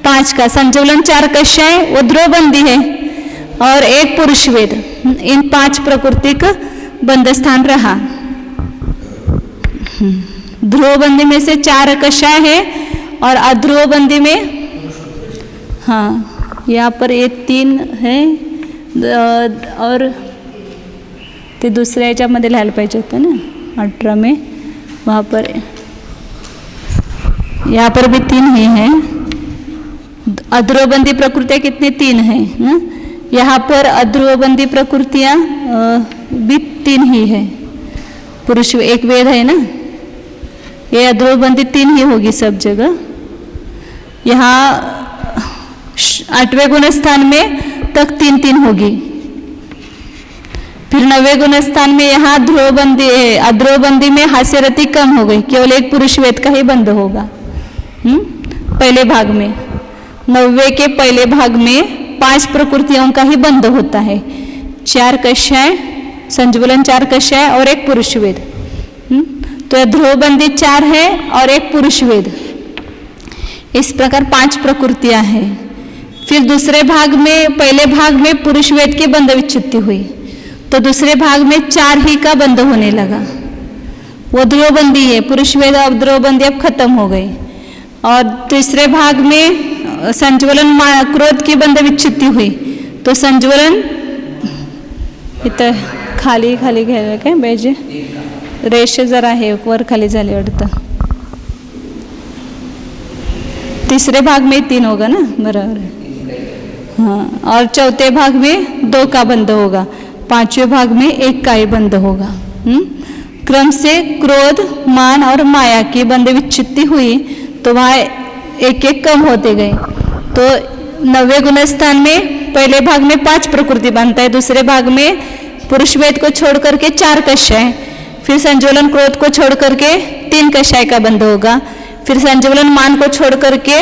5 का। संजुलन 4 कषाय वो ध्रुवबंदी है और 1 पुरुष वेद, इन 5 प्रकृति का बंध स्थान रहा। ध्रुवबंदी में से 4 कषाय है और अध्रुवबंदी में, हाँ यहाँ पर ये 3 है और ते दुसऱ्या याच्यामध्ये लिहायला पाहिजे होतं ना 18 में, वहाँ पर यहाँ पर भी 3 ही हैं। अध्रुवबंदी प्रकृतियाँ कितनी? 3 हैं ना। यहाँ पर अध्रुवबंदी प्रकृतियाँ भी 3 ही है। पुरुष 1 वेद है ना, ये अध्रुवबंदी 3 ही होगी सब जगह। यहाँ 8वें गुण स्थान में तक 3-3 होगी। फिर 9वें गुण स्थान में यहाँ ध्रुवबंदी है, अध्रुवबंदी में हास्यरति कम हो गई, केवल 1 पुरुष वेद का ही बंध होगा। पहले भाग में 9वें के पहले भाग में 5 प्रकृतियों का ही बंध होता है, 4 कषाय, संजुलन 4 कषाय और 1 पुरुष वेद। तो ध्रुवबंदी 4 है और 1 पुरुष वेद, इस प्रकार 5 प्रकृतियां हैं। फिर दूसरे भाग में, पहले भाग में पुरुष वेद की बंध विच्छित्ति हुई, तो दूसरे भाग में 4 ही का बंध होने लगा, वो ध्रुवबंदी है। पुरुष वेद अब ध्रुवबंदी अब खत्म हो गई। और तीसरे भाग में संज्वलन क्रोध की बंध विच्छित्ति हुई, तो संज्वलन इथं खाली खाली घ्यायला काय पाहिजे, रेष जरा हे वर खाली झाली वाटतं। तीसरे भाग में 3 होगा ना, बराबर। हाँ, और चौथे भाग में 2 का बंध होगा, 5वें भाग में 1 का ही बंध होगा। क्रम से क्रोध, मान और माया की बंध विच्छित्ति हुई, तो वहाँ 1-1 कम होते गए। तो 9वें गुणस्थान में पहले भाग में 5 प्रकृति बनता है, दूसरे भाग में पुरुष वेद को छोड़ करके 4 कषाय, फिर संज्वलन क्रोध को छोड़ करके 3 कषाय का बंध होगा, फिर संज्वलन मान को छोड़ करके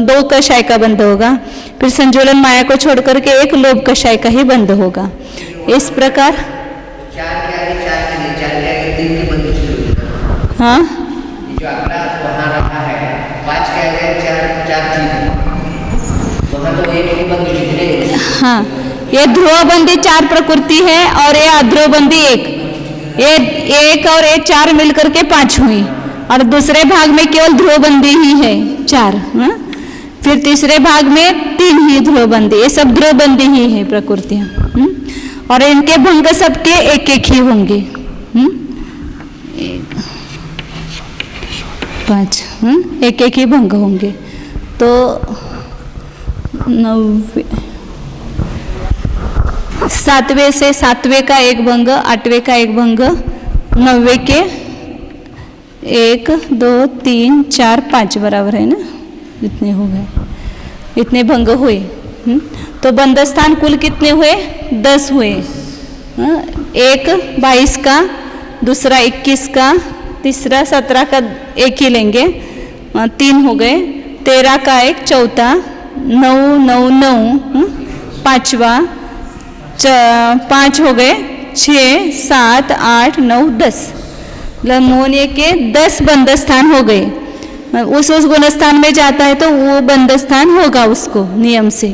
2 कषाय का बंध होगा, फिर संज्वलन माया को छोड़ करके 1 लोभ कषाय का ही बंध होगा। इस प्रकार 4 के आगे 4 के नीचे 4 के आगे 3 के बंध शुरू होगा। हाँ, जो अगला वहाँ रहा है 5 के आगे 4 चीज, वहाँ तो 1 ही बंध जितने। हाँ, ये ध्रुवबंदी 4 प्रकृति है और ये अध्रुवबंदी 1, ये 1 और ये 4 मिलकर के 5 हुई, और दूसरे भाग में केवल ध्रुवबंदी ही है 4। फिर तीसरे भाग में 3 ही ध्रुवबंदी, ये सब ध्रुवबंदी ही है प्रकृतियाँ, और इनके भंग सबके 1-1 ही होंगे। 5 1-1 ही भंग होंगे। तो 9वें 7वें से 7वें का 1 भंग, 8वें का 1 भंग, 9वें के 1 2 3 4 5 बराबर है ना, इतने हो गए, इतने भंग हुए। तो बंध स्थान कुल कितने हुए? 10 हुए। एक 22 का, दूसरा 21 का, तीसरा 17 का 1 ही लेंगे, 3 हो गए, 13 का 1, चौथा 9 9 9, पांचवा 5 हो गए, 6 7 8 9 10, मोहनिया के 10 बंध स्थान हो गए। उस गुण स्थान में जाता है तो वो बंध स्थान होगा उसको नियम से।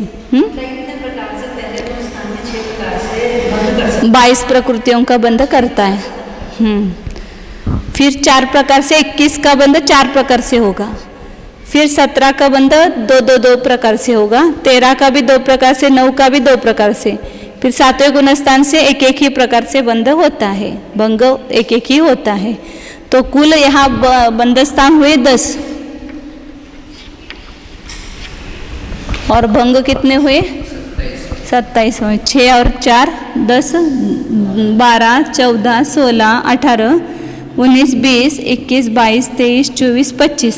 22 प्रकृतियों का बंध करता है। फिर 4 प्रकार से 21 का बंध 4 प्रकार से होगा, फिर 17 का बंध 2 प्रकार से होगा, 13 का भी 2 प्रकार से, 9 का भी 2 प्रकार से, फिर 7वें गुणस्थान से 1-1 ही प्रकार से बंध होता है, भंग 1-1 ही होता है। तो कुल यहाँ बंध स्थान हुए 10 और भंग कितने हुए? 27 हुए। 6 और 4 10, 12 14 16 18 19 20 21 22 23 24 25,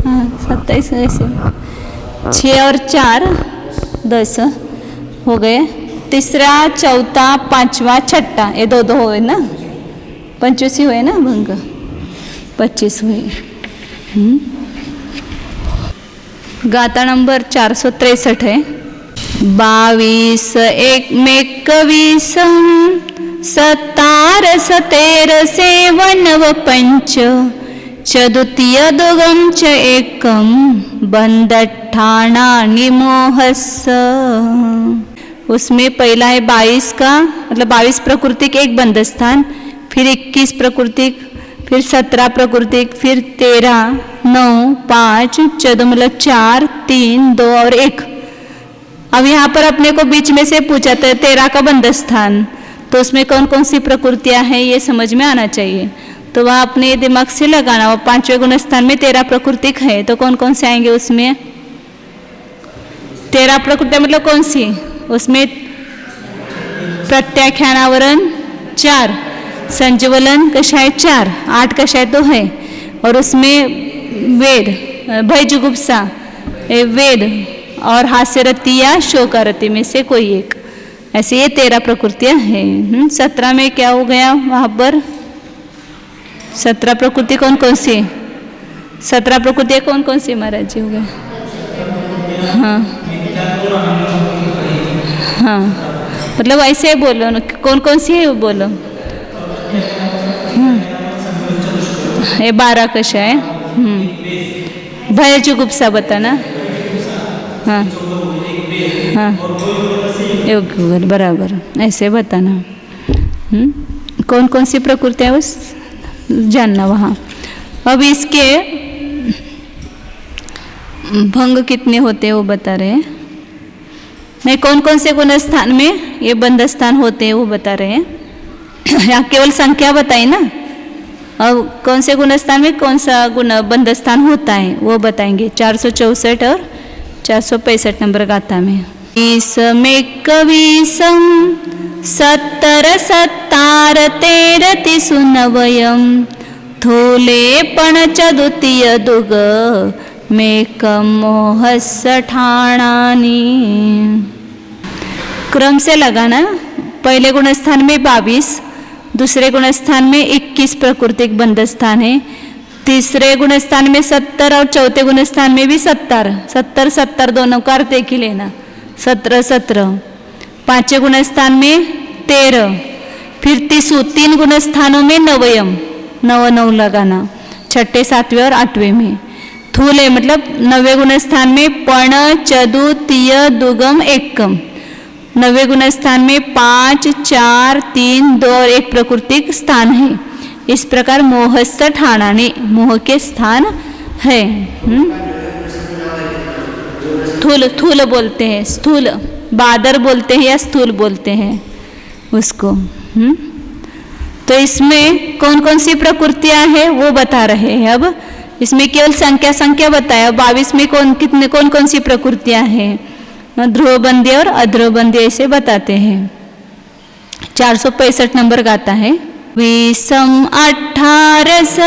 हाँ 27 ऐसे। 6 और 4 10 हो गए, तीसरा चौथा पांचवा छठा ये 2 हुए ना, 25 हुए ना भंग, 25 हुए। गाथा नंबर 463 है। 22 1 में 21 सतार सतेर सेवनव पंच चतुर्थीय दुगम च एकम बंधठाणानि मोहस्स। उसमें पहला है 22 का, मतलब 22 प्राकृतिक एक बंध स्थान, फिर 21 प्राकृतिक, फिर 17 प्राकृतिक, फिर 13, 9, 5, 14 मतलब 4, 3, 2 और 1। अब यहाँ पर अपने को बीच में से पूछा था 13 का बंध स्थान, तो उसमें कौन कौन सी प्रकृतियां हैं ये समझ में आना चाहिए। तो वह अपने दिमाग से लगाना। वो 5वें गुण स्थान में 13 प्राकृतिक है, तो कौन कौन से आएंगे उसमें? 13 प्रकृतियां मतलब कौन सी? उसमें प्रत्याख्यानावरण 4, संज्वलन कषाय 4, 8 कषाय तो है, और उसमें वेद, भय जुगुप्सा, वेद और हास्यरति या शोकारति में से कोई एक, ऐसे ये 13 प्रकृतियां हैं। 17 में क्या हो गया वहां पर? 17 प्रकृति कौन कौन सी? 17 प्रकृतियां कौन कौन सी महाराज जी हो गए? हाँ हाँ, मतलब ऐसे बोलो ना, कौन कौन सी है वो बोलो। ये 12 कषाय, भय जुगुप्सा बताना। हाँ हाँ, योग्य बराबर, ऐसे बताना। कौन कौन सी प्रकृतियाँ उस जानना वहाँ। अब इसके भंग कितने होते हैं वो बता रहे हैं। मैं कौन कौन से गुण स्थान में ये बंध स्थान होते हैं वो बता रहे हैं। यहाँ केवल संख्या बताई ना, अब कौन से गुण स्थान में कौन सा गुण बंध स्थान होता है वो बताएंगे। 464 और 465 नंबर गाथा में। 20 17 17 13 सुनवयम थूले पण चतुर्थीय दुग मेकम मोहस्स ठाणानि। क्रम से लगाना। पहले गुण स्थान में 22, दूसरे गुण स्थान में 21 प्राकृतिक बंध स्थान है, तीसरे गुण स्थान में 70 और चौथे गुण स्थान में भी 70 70 दोनों का अर्थ एक ही लेना, 17 17। पांचवें गुण स्थान में 13, फिर 3 गुण स्थानों में नवयम 9 9 लगाना, छठे 7वें और 8वें में। थूले मतलब 9वें गुण स्थान में पण चतु तीय दुगम एकम, 9वें गुण स्थान में 5 4 3 2 और 1 प्राकृतिक स्थान है। इस प्रकार मोहस्स ठाणानि मोह के स्थान है। थूल थूल बोलते हैं, स्थूल बादर बोलते हैं या स्थूल बोलते हैं उसको। तो इसमें कौन कौन सी प्रकृतियां हैं वो बता रहे हैं। अब इसमें केवल संख्या बताया। 22 में कौन कौन सी प्रकृतियां हैं, ध्रुवबंदी और अध्रुवबंदी ऐसे बताते हैं। 465 नंबर गाता है। 20 18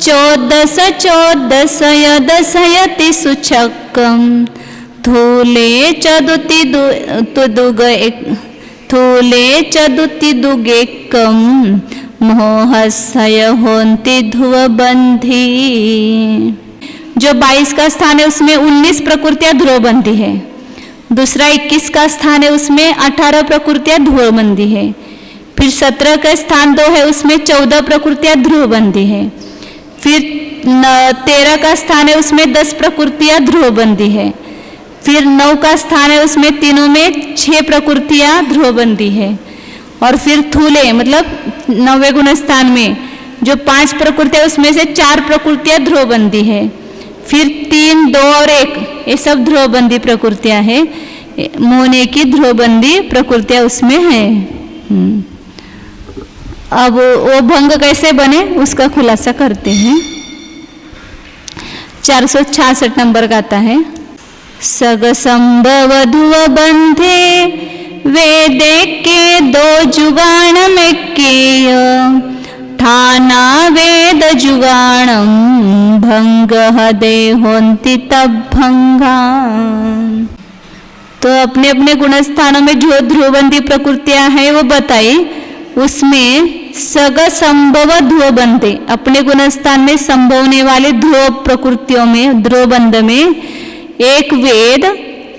14 14 यदसयति सुचक्कम थूले चतुर्थी दुग थूले चतुर्थी दुगेकम मोहस्सय होन्ति ध्रुवबंधी। जो 22 का स्थान है उसमें 19 प्रकृतियां ध्रुवबंदी है। दूसरा 21 का स्थान है उसमें 18 प्रकृतियां ध्रुवबंदी है। फिर 17 का स्थान 2 है उसमें 14 प्रकृतियां ध्रुवबंदी है। फिर 13 का स्थान है उसमें 10 प्रकृतियां ध्रुवबंदी है। फिर 9 का स्थान है उसमें तीनों में 6 प्रकृतियां ध्रुवबंदी है। और फिर थूले मतलब 9वें गुण स्थान में जो 5 प्रकृतियां उसमें से 4 प्रकृतियां ध्रुवबंदी है। फिर 3 2 और 1 ये सब ध्रुवबंदी प्रकृतियां हैं। मोने की ध्रुवबंदी प्रकृतियां उसमें है। अब वो भंग कैसे बने उसका खुलासा करते हैं। 466 नंबर गाता है। सग संभव ध्रुव बंधे वेदे के 2 जुगाण में केय ठाना वेद जुगाणम भंग हदे होन्ति तब भंगा। तो अपने अपने गुण स्थानों में जो ध्रुवबंदी प्रकृतियां हैं वो बताई। उसमें सग संभव ध्रुव बंधे अपने गुण स्थान में संभवने वाले ध्रुव प्रकृतियों में ध्रुवबंध में एक वेद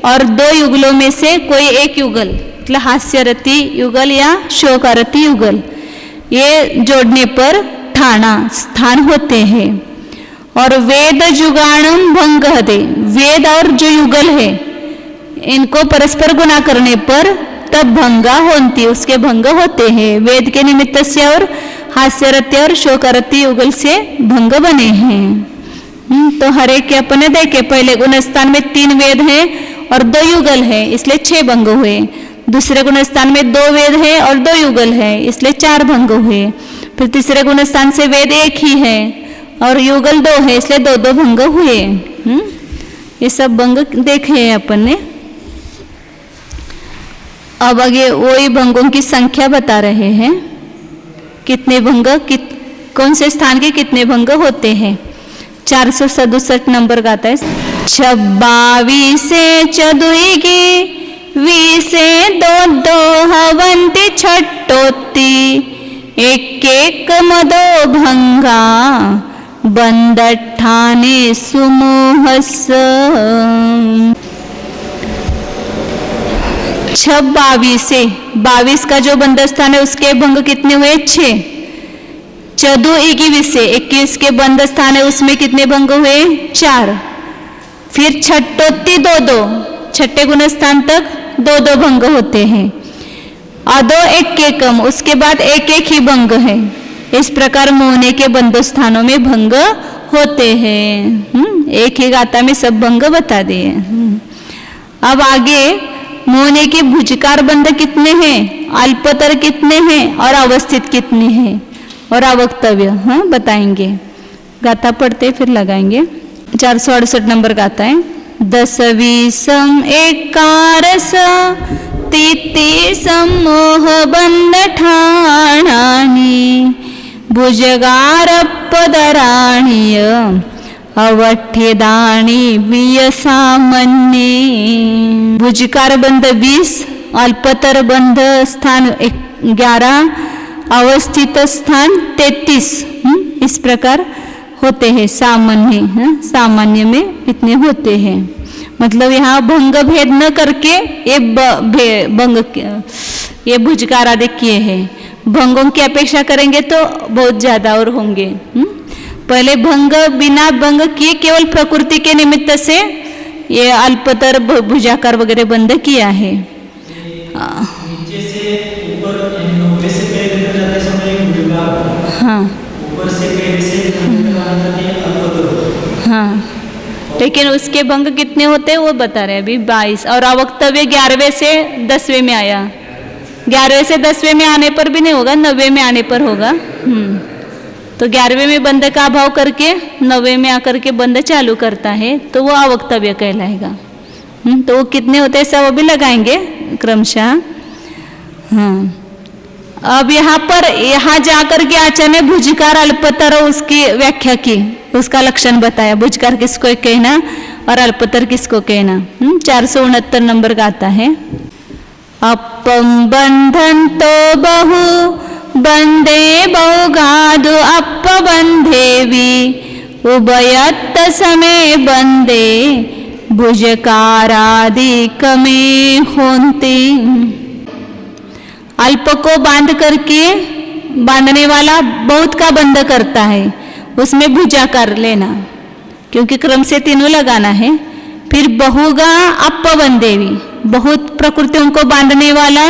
और 2 युगलों में से कोई एक युगल मतलब हास्यरति युगल या शोकारति युगल, ये जोड़ने पर ठाणा स्थान होते हैं। और वेद जुगाणम भंग दे, वेद और जो युगल है इनको परस्पर गुना करने पर तब भंगा होती, उसके भंग होते हैं। वेद के निमित्त से और हास्यरति और शोकारति युगल से भंग बने हैं। तो हर एक के अपने देखे, पहले गुणस्थान में 3 वेद हैं और 2 युगल है, इसलिए 6 भंग हुए। दूसरे गुणस्थान में 2 वेद है और 2 युगल है, इसलिए 4 भंग हुए। फिर तीसरे गुणस्थान से वेद 1 ही है और युगल 2 है, इसलिए 2 भंग हुए। ये सब भंग देखे हैं अपन ने। अब आगे वही भंगों की संख्या बता रहे हैं, कितने भंग कौन से स्थान के कितने भंग होते हैं। 467 नंबर का आता है। 26 चदुईगी 20 2 हवंती छट्टोती 1 मदो भंगा बंदठाने सुमोहस। 22 का जो बंद स्थान है उसके भंग कितने हुए? 6। चदु 21 के बंद स्थान है उसमें कितने भंग हुए? 4। फिर छट्टोती 2 छठे गुण स्थान तक 2 भंग होते हैं। अदो 1 उसके बाद 1 ही भंग है। इस प्रकार मोहने के बंद स्थानों में भंग होते हैं। एक ही गाथा में सब भंग बता दिए। अब आगे मोहने के भुजकार बंध कितने हैं, अल्पतर कितने हैं और अवस्थित कितने हैं और अवक्तव्य बताएंगे। गाथा पढ़ते फिर लगाएंगे। 468 नंबर गाथा है। 10 20 11 33 मोह बंद ठाणानी भुजगार पदराणीय अवठ्यदाणी वियसामन्ये। भुजकार बंध 20, अल्पतर बंध स्थान 11, अवस्थित स्थान 33। इस प्रकार होते हैं सामान्य। सामान्य में इतने होते हैं। मतलब यहाँ भंग भेद न करके ये भुजकार आदि किए हैं। भंगों की अपेक्षा करेंगे तो बहुत ज्यादा और होंगे। पहले भंग बिना भंग किए केवल प्रकृति के निमित्त से ये अल्पतर भुजाकार वगैरह बंद किया है। नीचे से ऊपर 90 से पहले जाते समय भुजगार, हाँ ऊपर से पहले से अल्पतर। हाँ, लेकिन उसके भंग कितने होते हैं वो बता रहे हैं अभी 22। और अवक्तव्य 11वें से 10वें में आया। 11वें से 10वें में आने पर भी नहीं होगा, 90वें में आने पर होगा। तो 11वें में बंद का अभाव करके 90वें में आकर के बंद चालू करता है तो वो अवक्तव्य कहलाएगा। तो वो कितने होते हैं सब अभी लगाएंगे क्रमशः। हाँ, अब यहाँ जाकर के आचार्य ने भुजकार अल्पतर उसकी व्याख्या की, उसका लक्षण बताया। भुजकार किसको कहना और अल्पतर किसको कहना। 469 नंबर का आता है। अपम बंधन तो बहु बंदे बहुगादु अपबंधेवी उभयत समय बंदे भुजकारादि कमे होंती। अल्प को बांध करके बांधने वाला बहुत का बंद करता है, उसमें भुजाकार लेना क्योंकि क्रम से तीनों लगाना है। फिर बहुगा अपबंधेवी, बहुत प्रकृतियों को बांधने वाला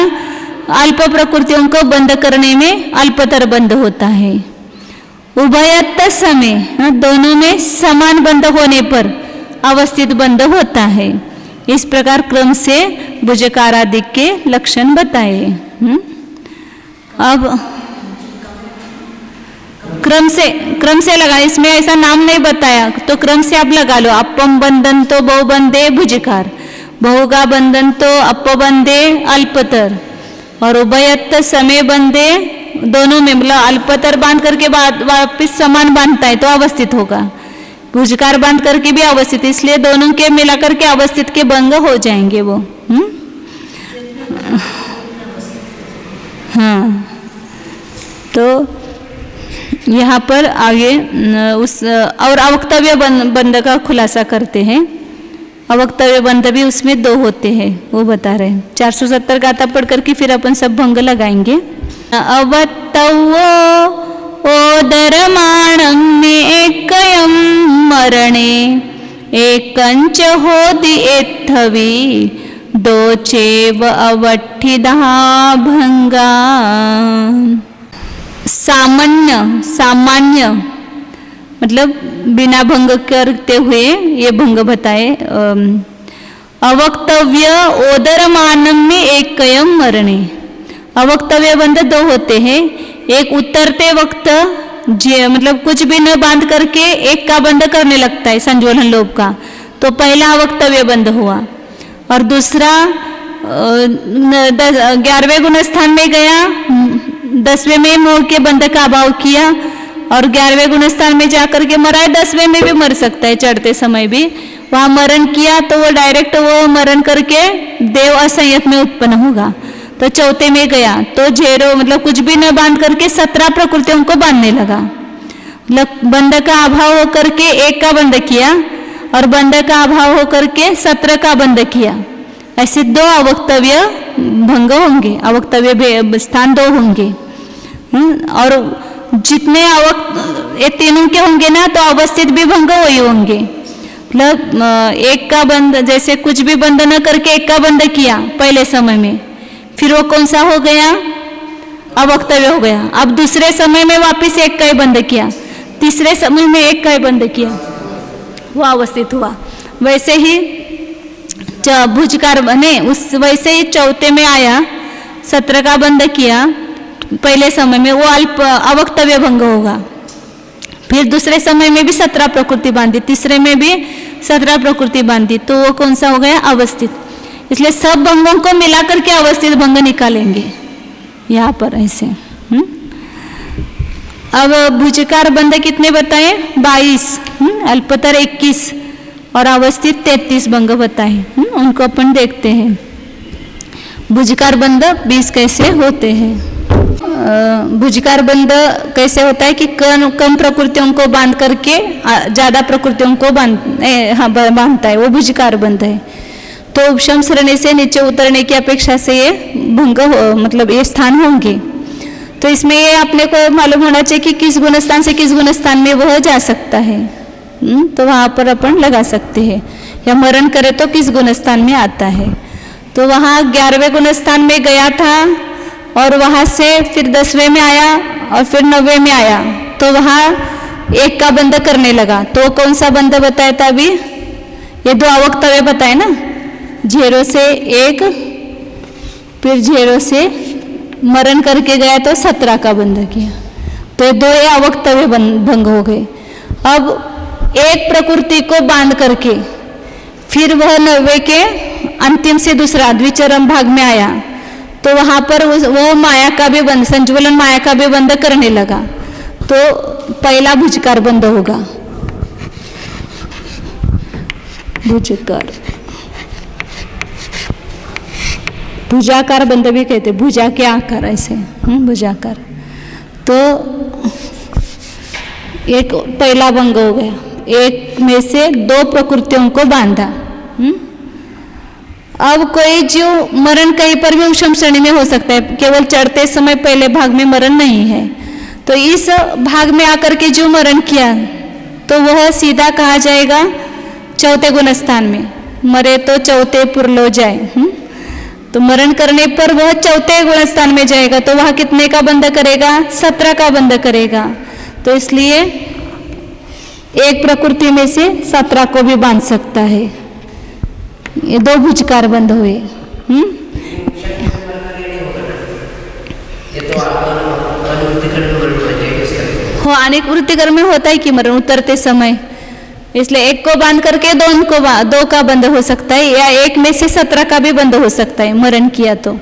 अल्प प्रकृतियों को बंद करने में अल्पतर बंद होता है। उभयत समय, दोनों में समान बंद होने पर अवस्थित बंद होता है। इस प्रकार क्रम से भुजकारादि के लक्षण बताए। अब क्रम से लगा, इसमें ऐसा नाम नहीं बताया तो क्रम से आप लगा लो। अपम बंधन तो बहुबंधे भुजकार, बहुगा बंधन तो अपबंधे अल्पतर और उभयत समय बंधे दोनों में, मतलब अल्पतर बांध करके बाद वापिस समान बांधता है तो अवस्थित होगा, भुजकार बांध करके भी अवस्थित, इसलिए दोनों के मिलाकर के अवस्थित के भंग हो जाएंगे वो। हाँ, तो यहाँ पर आगे उस और अवक्तव्य बंद का खुलासा करते हैं। अवक्तव्य बंध भी उसमें 2 होते हैं, वो बता रहे हैं। 470 गाथा पढ़ करके फिर अपन सब भंग लगाएंगे। अवक्तव्यो ओदरमाणं में एकयं मरणे एकंच होति एत्थवी दो चेव अवट्ठिदा भंगा। सामान्य मतलब बिना भंग करते हुए ये भंग बताए। अवक्तव्य ओदरमानम में एकयम मरणे। अवक्तव्य बंध 2 होते हैं। एक उतरते वक्त मतलब कुछ भी न बांध करके एक का बंध करने लगता है संज्वलन लोभ का, तो पहला अवक्तव्य बंध हुआ। और दूसरा 11वें गुण स्थान में गया, 10वें में मोह के बंध का अभाव किया और 11वें गुण स्थान में जाकर के मरा है। 10वें में भी मर सकता है, चढ़ते समय भी वहां मरण किया तो वो डायरेक्ट वो मरण करके देव असंयत में उत्पन्न होगा। तो 4थे में गया तो झेरो मतलब कुछ भी न बांध करके 17 प्रकृतियों को बांधने लगा। मतलब बंध का अभाव होकर के एक का बंध किया और बंध का अभाव होकर के 17 का बंध किया। ऐसे 2 अवक्तव्य भंग होंगे, अवक्तव्य स्थान 2 होंगे। और जितने ये तीनों के होंगे ना तो अवस्थित भी भंग वही होंगे। मतलब एक का बंध, जैसे कुछ भी बंध न करके एक का बंध किया पहले समय में, फिर वो कौन सा हो गया? अवक्तव्य हो गया। अब दूसरे समय में वापस एक का ही बंध किया, तीसरे समय में एक का ही बंध किया, वो अवस्थित हुआ। वैसे ही भुजकार बने, उस वैसे ही 4थे में आया, 17 का बंध किया पहले समय में, वो अल्प अवक्तव्य भंग होगा। फिर दूसरे समय में भी 17 प्रकृति बांधी, तीसरे में भी 17 प्रकृति बांधी, तो वो कौन सा हो गया? अवस्थित। इसलिए सब भंगों को मिलाकर के अवस्थित भंग निकालेंगे यहाँ पर ऐसे। अब भुजकार बंध कितने बताए? 22, अल्पतर 21 और अवस्थित 33 भंग बताए। उनको अपन देखते हैं भुजकार बंध 20 कैसे होते हैं। भुजकार बंध कैसे होता है कि कम प्रकृतियों को बांध करके ज्यादा प्रकृतियों को बांधता है, वो भुजकार बंध है। तो उपशम श्रेणी से नीचे उतरने की अपेक्षा से ये भंग मतलब ये स्थान होंगे। तो इसमें ये अपने को मालूम होना चाहिए कि किस गुणस्थान से किस गुणस्थान में वह जा सकता है। तो वहाँ पर अपन लगा सकते हैं, या मरण करे तो किस गुणस्थान में आता है। तो वहाँ 11वें गुणस्थान में गया था और वहाँ से फिर 10वें में आया और फिर 9वें में आया, तो वहाँ एक का बंध करने लगा। तो कौन सा बंध बताया था अभी? ये 2 अवक्तव्य बताए ना, 0 से 1, फिर 0 से मरण करके गया तो 17 का बंध किया, तो ये 2 अवक्तव्य भंग हो गए। अब एक प्रकृति को बांध करके फिर वह 9वें के अंतिम से दूसरा द्विचरम भाग में आया, तो वहां पर वो माया का भी बंध, संज्वलन माया का भी बंध करने लगा, तो पहला भुजकार बंध होगा। भुजकार, भुजाकार बंध भी कहते, भुजा के आकार ऐसे, भुजाकार। तो एक पहला भंग हो गया, एक में से 2 प्रकृतियों को बांधा। अब कोई जीव मरण कहीं पर भी उपशम श्रेणी में हो सकता है, केवल चढ़ते समय पहले भाग में मरण नहीं है। तो इस भाग में आकर के जो मरण किया तो वह सीधा कहा जाएगा 4थे गुणस्थान में, मरे तो 4थे पुरलो जाए। तो मरण करने पर वह 4थे गुणस्थान में जाएगा, तो वह कितने का बंध करेगा? 17 का बंध करेगा। तो इसलिए एक प्रकृति में से 17 को भी बांध सकता है। ये 2 भुजकार बंध हुए। हो अनेक वृत्तिकर में होता है कि मरण उतरते समय, इसलिए एक को बांध करके 2 का बंध हो सकता है, या एक में से 17 का भी बंध हो सकता है मरण किया तो।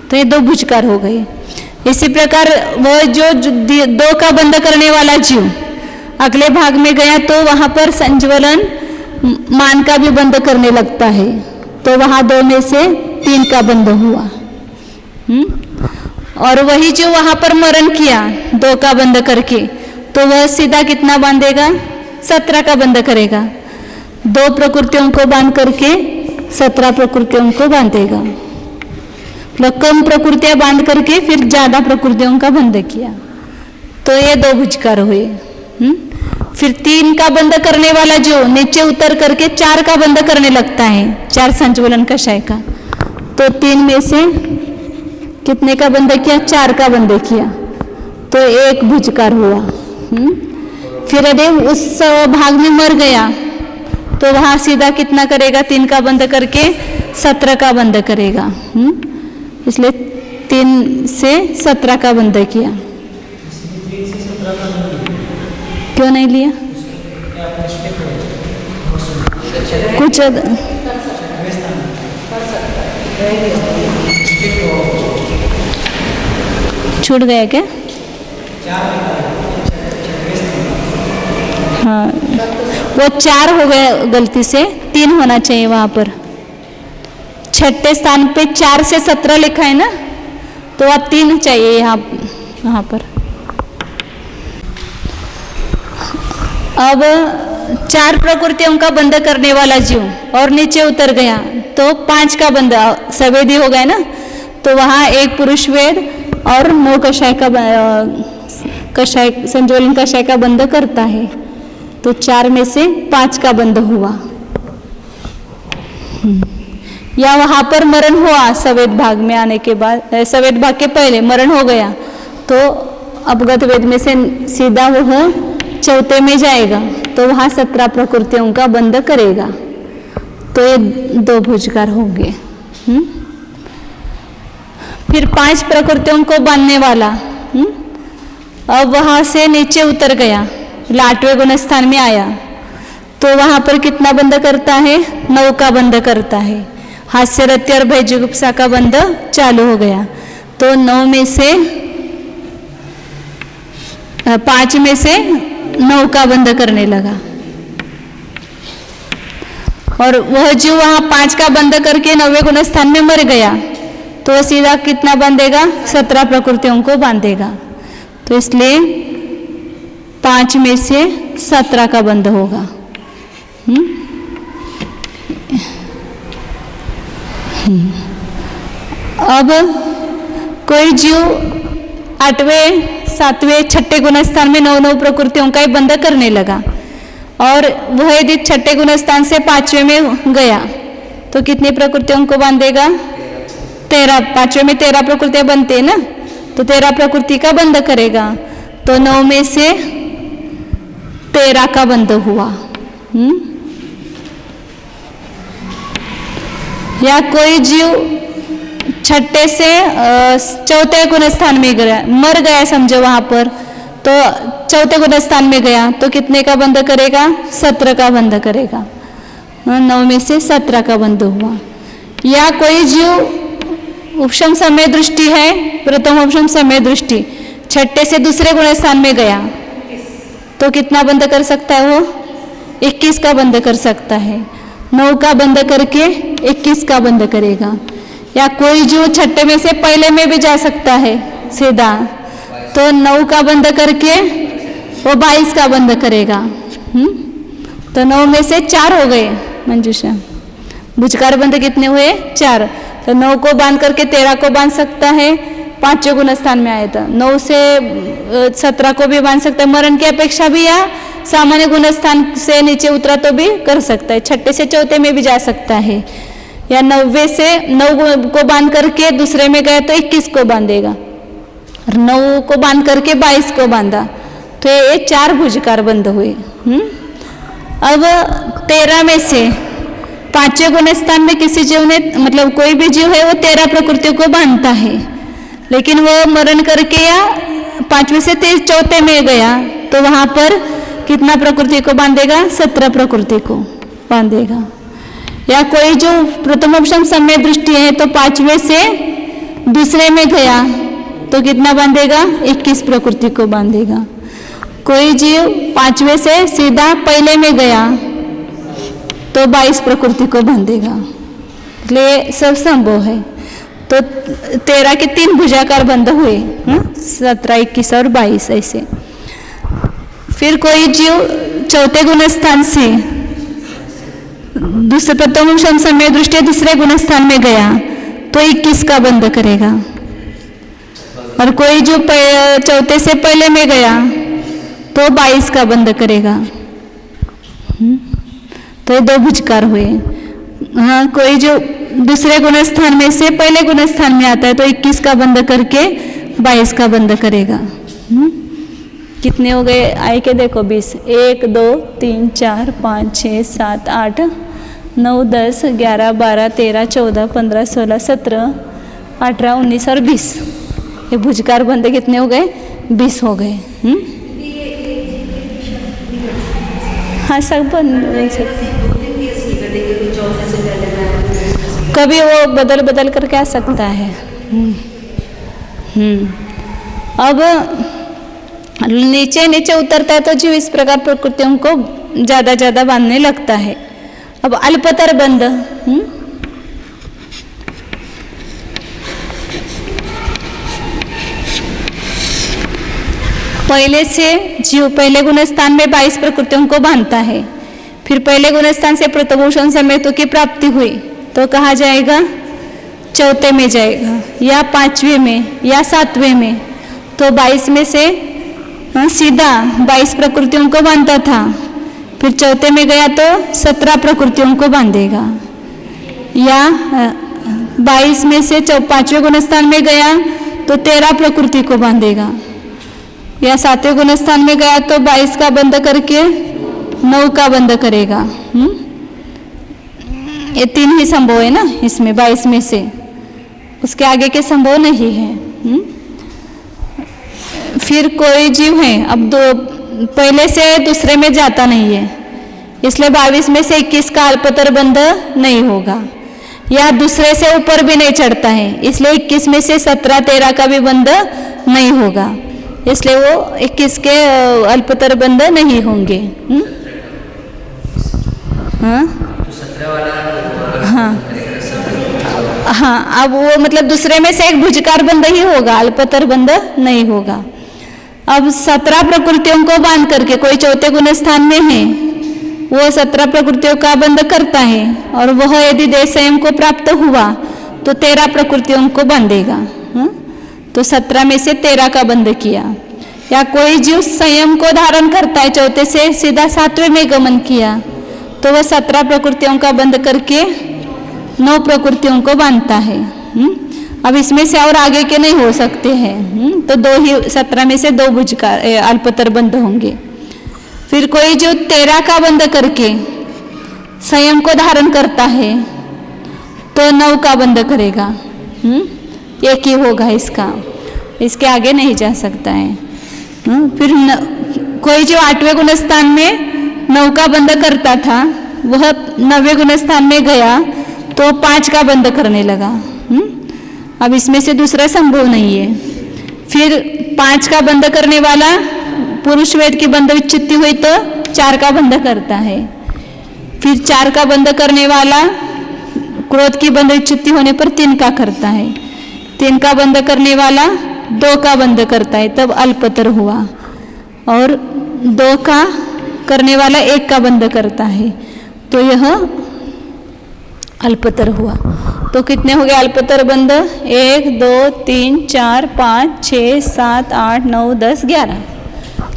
तो ये 2 भुजकार हो गए। इसी प्रकार वो जो 2 का बंध करने वाला जीव अगले भाग में गया तो वहां पर संज्वलन मान का भी बंध करने लगता है, तो वहां 2 में से 3 का बंध हुआ। और वही जो वहां पर मरण किया 2 का बंध करके, तो वह सीधा कितना बांधेगा? 17 का बंध करेगा। 2 प्रकृतियों को बांध करके 17 प्रकृतियों को बांधेगा। मतलब कम प्रकृतियां बांध करके फिर ज्यादा प्रकृतियों का बंध किया, तो ये 2 भुजकार हुए। फिर 3 का बंध करने वाला जो नीचे उतर करके 4 का बंध करने लगता है, 4 संचलन कषाय का, तो 3 में से कितने का बंध किया? 4 का बंध किया, तो 1 भुजकार हुआ। फिर यदि उस भाग में मर गया तो वहां सीधा कितना करेगा? 3 का बंध करके 17 का बंध करेगा। इसलिए 3 से 17 का बंध किया। क्यों नहीं लिया? कुछ छूट गया क्या? हाँ, वो 4 हो गए गलती से, 3 होना चाहिए वहां पर। छठे स्थान पे 4 से 17 लिखा है ना, तो आप 3 चाहिए यहाँ पर। अब 4 प्रकृतियों का बंध करने वाला जीव और नीचे उतर गया तो 5 का बंध सवेदी हो गया ना, तो वहाँ 1 पुरुष वेद और 9 कषाय का कषाय संजोलन कषाय का बंध करता है, तो 4 में से 5 का बंध हुआ। या वहां पर मरण हुआ सवेद भाग में आने के बाद, सवेद भाग के पहले मरण हो गया, तो अपगत वेद में से सीधा वह चौथे में जाएगा, तो वहां 17 प्रकृतियों का बंध करेगा, तो ये 2 भुजकार होंगे। फिर 5 प्रकृतियों को बांधने वाला अब वहां से नीचे उतर गया, 8वें गुण स्थान में आया, तो वहां पर कितना बंध करता है? 9 का बंध करता है। हास्य रत्य और भय जुगुप्सा का बंध चालू हो गया, तो 9 में से 5 में से 9 का बंध करने लगा, और वह जीव वहां 5 का बंध करके 9वें गुण स्थान में मर गया, तो सीधा कितना बांधेगा? 17 प्रकृतियों को बांधेगा, तो इसलिए 5 में से 17 का बंध होगा। अब कोई जीव 8वें 7वें 6ठे गुण स्थान में 9 प्रकृतियों का ही बंध करने लगा, और वह यदि 6ठे गुण स्थान से 5वें में गया तो कितनी प्रकृतियों को बांधेगा? 13। 5वें में 13 प्रकृतियां बनते हैं ना, तो 13 प्रकृति का बंध करेगा, तो 9 में से 13 का बंध हुआ। या कोई जीव 6ठे से 4थे गुण स्थान में गया, मर गया समझो वहां पर, तो 4थे गुण स्थान में गया, तो कितने का बंध करेगा? 17 का बंध करेगा। 9 में से 17 का बंध हुआ। या कोई जीव उपशम समय दृष्टि है, प्रथम उपशम समय दृष्टि, 6ठे से 2रे गुण स्थान में गया, तो कितना बंध कर सकता है? वो 21 का बंध कर सकता है। 9 का बंध करके 21 का बंध करेगा। या कोई जो 6ठे में से पहले में भी जा सकता है सीधा, तो 9 का बंध करके वो 22 का बंध करेगा। तो 9 में से 4 हो गए मंजूषा। भुजकार बंध कितने हुए? 4। तो 9 को बांध करके 13 को बांध सकता है, 5वें गुण स्थान में आया था। 9 से 17 को भी बांध सकता है, मरण की अपेक्षा भी, या सामान्य गुण स्थान से नीचे उतरा तो भी कर सकता है, 6ठे से 4थे में भी जा सकता है। या 9वें से 9 को बांध करके 2रे में गया तो 21 को बांधेगा, और 9 को बांध करके 22 को बांधा, तो ये 4 भुजकार बंध हुए। अब 13 में से 5वें गुण स्थान में किसी जीव ने, मतलब कोई भी जीव है वो 13 प्रकृतियों को बांधता है, लेकिन वो मरण करके या 5वें से 4थे में गया, तो वहां पर कितना प्रकृति को बांधेगा? 17 प्रकृति को बांधेगा। या कोई जो प्रथमोपशम समय दृष्टि है, तो 5वें से 2रे में गया, तो कितना बांधेगा? 21 प्रकृति को बांधेगा। कोई जीव 5वें से सीधा पहले में गया, तो 22 प्रकृति को बांधेगा। इसलिए सब संभव है। तो 13 के 3 भुजाकार बंध हुए, 17, 21 और 22 ऐसे। फिर कोई जीव 4थे गुण स्थान से दूसरे प्रथम समय दृष्टि दूसरे गुणस्थान में गया तो 21 का बंद करेगा, और कोई जो चौथे से पहले में गया तो 22 का बंद करेगा। तो ये 2 भुजकार हुए। हाँ, कोई जो दूसरे गुणस्थान में से पहले गुणस्थान में आता है तो 21 का बंद करके 22 का बंद करेगा। कितने हो गए? आए के देखो 20, 1 2 3 4 5 6 7 8 9 10 11 12 13 14 15 16 17 18 19 और 20। ये भुजकार बंद कितने हो गए? 20 हो गए। हाँ, सब बंद। कभी वो बदल बदल करके आ सकता है। अब नीचे नीचे उतरता है तो जीव इस प्रकार प्रकृतियों को ज्यादा ज्यादा बांधने लगता है। अब अल्पतर बंध, पहले से जीव पहले गुणस्थान में 22 प्रकृतियों को बांधता है, फिर पहले गुणस्थान से प्रथमोषण समेतों की प्राप्ति हुई तो कहा जाएगा चौथे में जाएगा, या 5वें में या 7वें में। तो 22 में से सीधा 22 प्रकृतियों को बांधता था, फिर चौथे में गया तो 17 प्रकृतियों को बांधेगा, या 22 में से 5वें गुणस्थान में गया तो 13 प्रकृति को बांधेगा, या 7वें गुणस्थान में गया तो 22 का बंद करके 9 का बंद करेगा। ये 3 ही संभव है ना इसमें, 22 में से, उसके आगे के संभव नहीं है। फिर कोई जीव है, अब पहले से दूसरे में जाता नहीं है, इसलिए 22 में से 21 का अल्पतर बंध नहीं होगा, या दूसरे से ऊपर भी नहीं चढ़ता है, इसलिए 21 में से 17 13 का भी बंध नहीं होगा, इसलिए वो 21 के अल्पतर बंध नहीं होंगे। हाँ हाँ हाँ, अब वो मतलब दूसरे में से एक भुजकार बंध ही होगा, अल्पतर बंध नहीं होगा। अब 17 प्रकृतियों को बांध करके कोई चौथे गुण स्थान में है, वो 17 प्रकृतियों का बंध करता है, और वह यदि देह संयम को प्राप्त हुआ तो 13 प्रकृतियों को बांधेगा। तो 17 में से 13 का बंध किया। या कोई जीव संयम को धारण करता है, चौथे से सीधा 7वें में गमन किया, तो वह 17 प्रकृतियों का बंध करके 9 प्रकृतियों को बांधता है। अब इसमें से और आगे के नहीं हो सकते हैं, तो 2 ही 17 में से 2 भुजकार अल्पतर बंध होंगे। फिर कोई जो 13 का बंध करके संयम को धारण करता है तो 9 का बंध करेगा। एक ही होगा इसका, इसके आगे नहीं जा सकता है। फिर कोई जो 8वें गुण स्थान में 9 का बंध करता था, वह 9वें गुण स्थान में गया तो 5 का बंध करने लगा। अब इसमें से दूसरा संभव नहीं है। फिर 5 का बंध करने वाला पुरुष वेद की बंध विच्छित्ति हुई तो 4 का बंध करता है। फिर 4 का बंध करने वाला क्रोध की बंध विच्छित्ति होने पर 3 का करता है। 3 का बंध करने वाला 2 का बंध करता है, तब अल्पतर हुआ। और 2 का करने वाला 1 का बंध करता है, तो यह अल्पतर हुआ। तो कितने हो गए अल्पतर बंध? 1 2 3 4 5 6 7 8 9 10 11।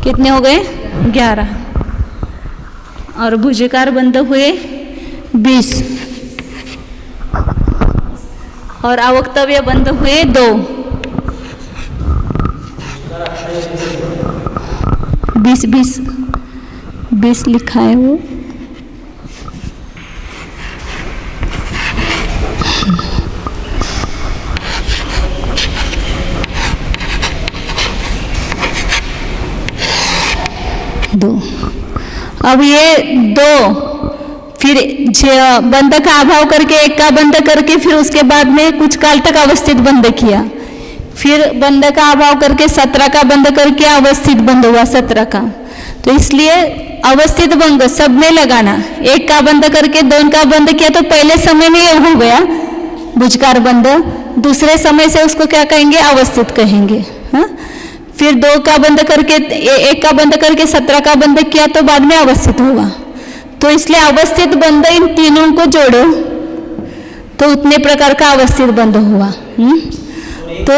कितने हो गए? 11। और भुजकार बंध हुए 20, और अवक्तव्य बंध हुए 2। 20 लिखा है वो। अब ये 2 फिर बंध का अभाव करके 1 का बंध करके फिर उसके बाद में कुछ काल तक अवस्थित बंध किया। फिर बंध का अभाव करके 17 का बंध करके अवस्थित बंध हुआ 17 का। तो इसलिए अवस्थित बंध सब में लगाना। 1 का बंध करके 2 का बंध किया तो पहले समय में ये हो गया भुजकार बंध, दूसरे समय से उसको क्या कहेंगे? अवस्थित कहेंगे। हाँ? फिर 2 का बंध करके 1 का बंध करके 17 का बंध किया तो बाद में अवस्थित हुआ। तो इसलिए अवस्थित बंध इन तीनों को जोड़ो तो उतने प्रकार का अवस्थित बंध हुआ। तो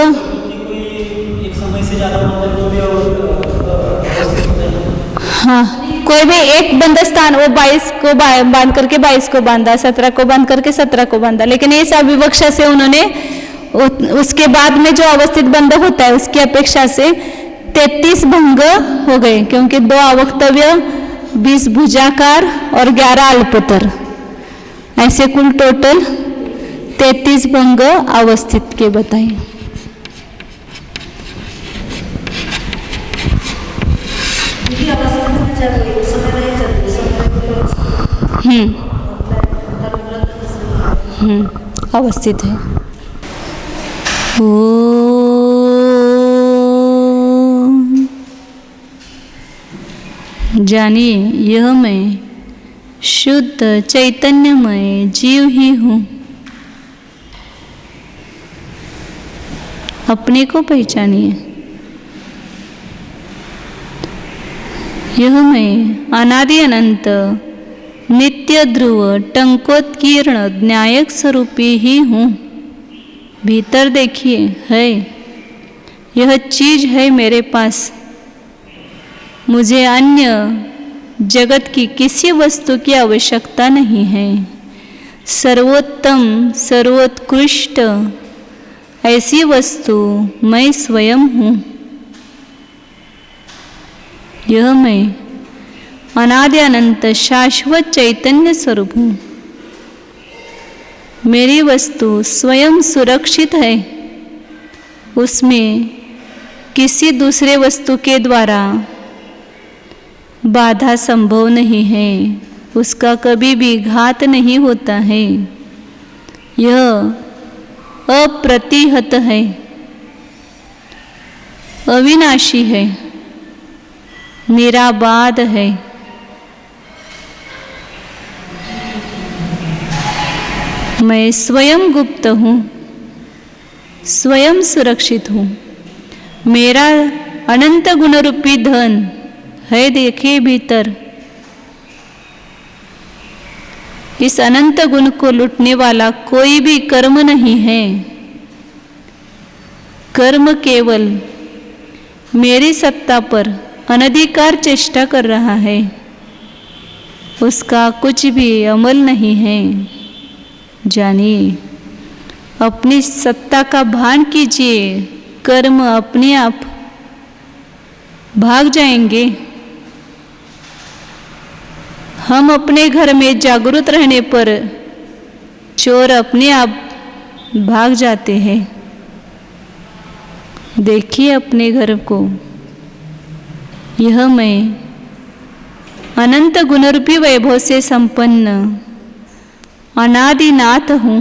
एक समय से ज़्यादा मतलब जो भी अवस्थित होता है। हाँ, कोई भी एक बंध स्थान वो 22 को बांध करके 22 को बांधा, 17 को बांध करके 17 को बांधा, लेकिन इस अविवक्षा से उन्होंने उसके बाद में जो अवस्थित बंध होता है उसकी अपेक्षा से 33 भंग हो गए, क्योंकि 2 अवक्तव्य, 20 भुजाकार और 11 अल्पतर, ऐसे कुल टोटल 33 भंग अवस्थित के बताइए। अवस्थित है। जानिए यह मैं शुद्ध चैतन्यमय जीव ही हूँ। अपने को पहचानिए। यह मैं अनादि अनंत नित्य ध्रुव टंकोत्कीर्ण न्यायक स्वरूपी ही हूँ। भीतर देखिए है, यह चीज है मेरे पास। मुझे अन्य जगत की किसी वस्तु की आवश्यकता नहीं है। सर्वोत्तम सर्वोत्कृष्ट ऐसी वस्तु मैं स्वयं हूँ। यह मैं अनादि अनंत शाश्वत चैतन्य स्वरूप हूँ। मेरी वस्तु स्वयं सुरक्षित है, उसमें किसी दूसरे वस्तु के द्वारा बाधा संभव नहीं है, उसका कभी भी घात नहीं होता है। यह अप्रतिहत है, अविनाशी है, निराबाद है। मैं स्वयं गुप्त हूँ, स्वयं सुरक्षित हूँ। मेरा अनंत गुण रूपी धन है देखिए भीतर। इस अनंत गुण को लूटने वाला कोई भी कर्म नहीं है। कर्म केवल मेरी सत्ता पर अनधिकार चेष्टा कर रहा है, उसका कुछ भी अमल नहीं है। जानिए, अपनी सत्ता का भान कीजिए, कर्म अपने आप भाग जाएंगे। हम अपने घर में जागरूक रहने पर चोर अपने आप भाग जाते हैं। देखिए अपने घर को। यह मैं अनंत गुणरूपी वैभव से संपन्न अनादिनाथ हूँ।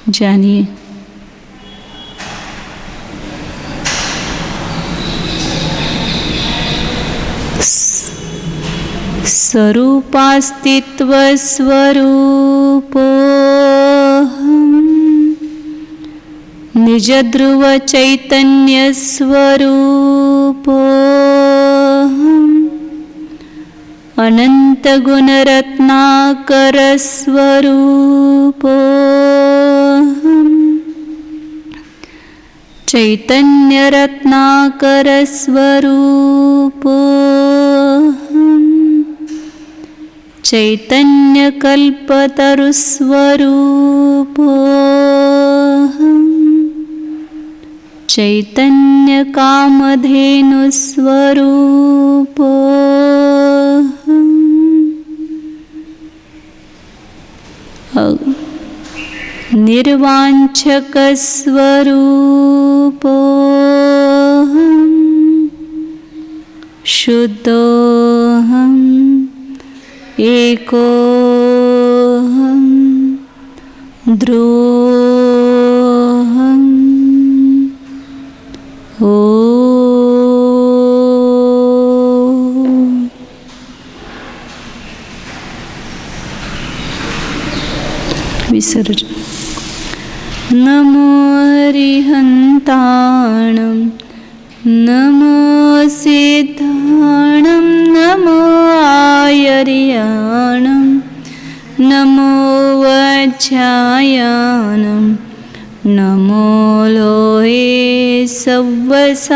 जानिए, स्वरूपास्तित्व स्वरूपोऽहम् निज ध्रुव चैतन्य स्वरूपोऽहम् अनंत गुण रत्नाकर स्वरूपोऽहम् चैतन्य रत्नाकर स्वरूपोऽहम् चैतन्य कल्पतरु स्वरूपोऽहम् चैतन्य कामधेनु स्वरूपोऽहम् निर्वाञ्छक स्वरूपोऽहम् शुद्धोऽहम् एकोऽहम् ध्रुवोऽहम् ॐ विसर्जन। नमो हरिहन्ताणं नमो सिद्धाणं नमो आयरि वच्छायनं नमो लोहे सव्वसाहुणम्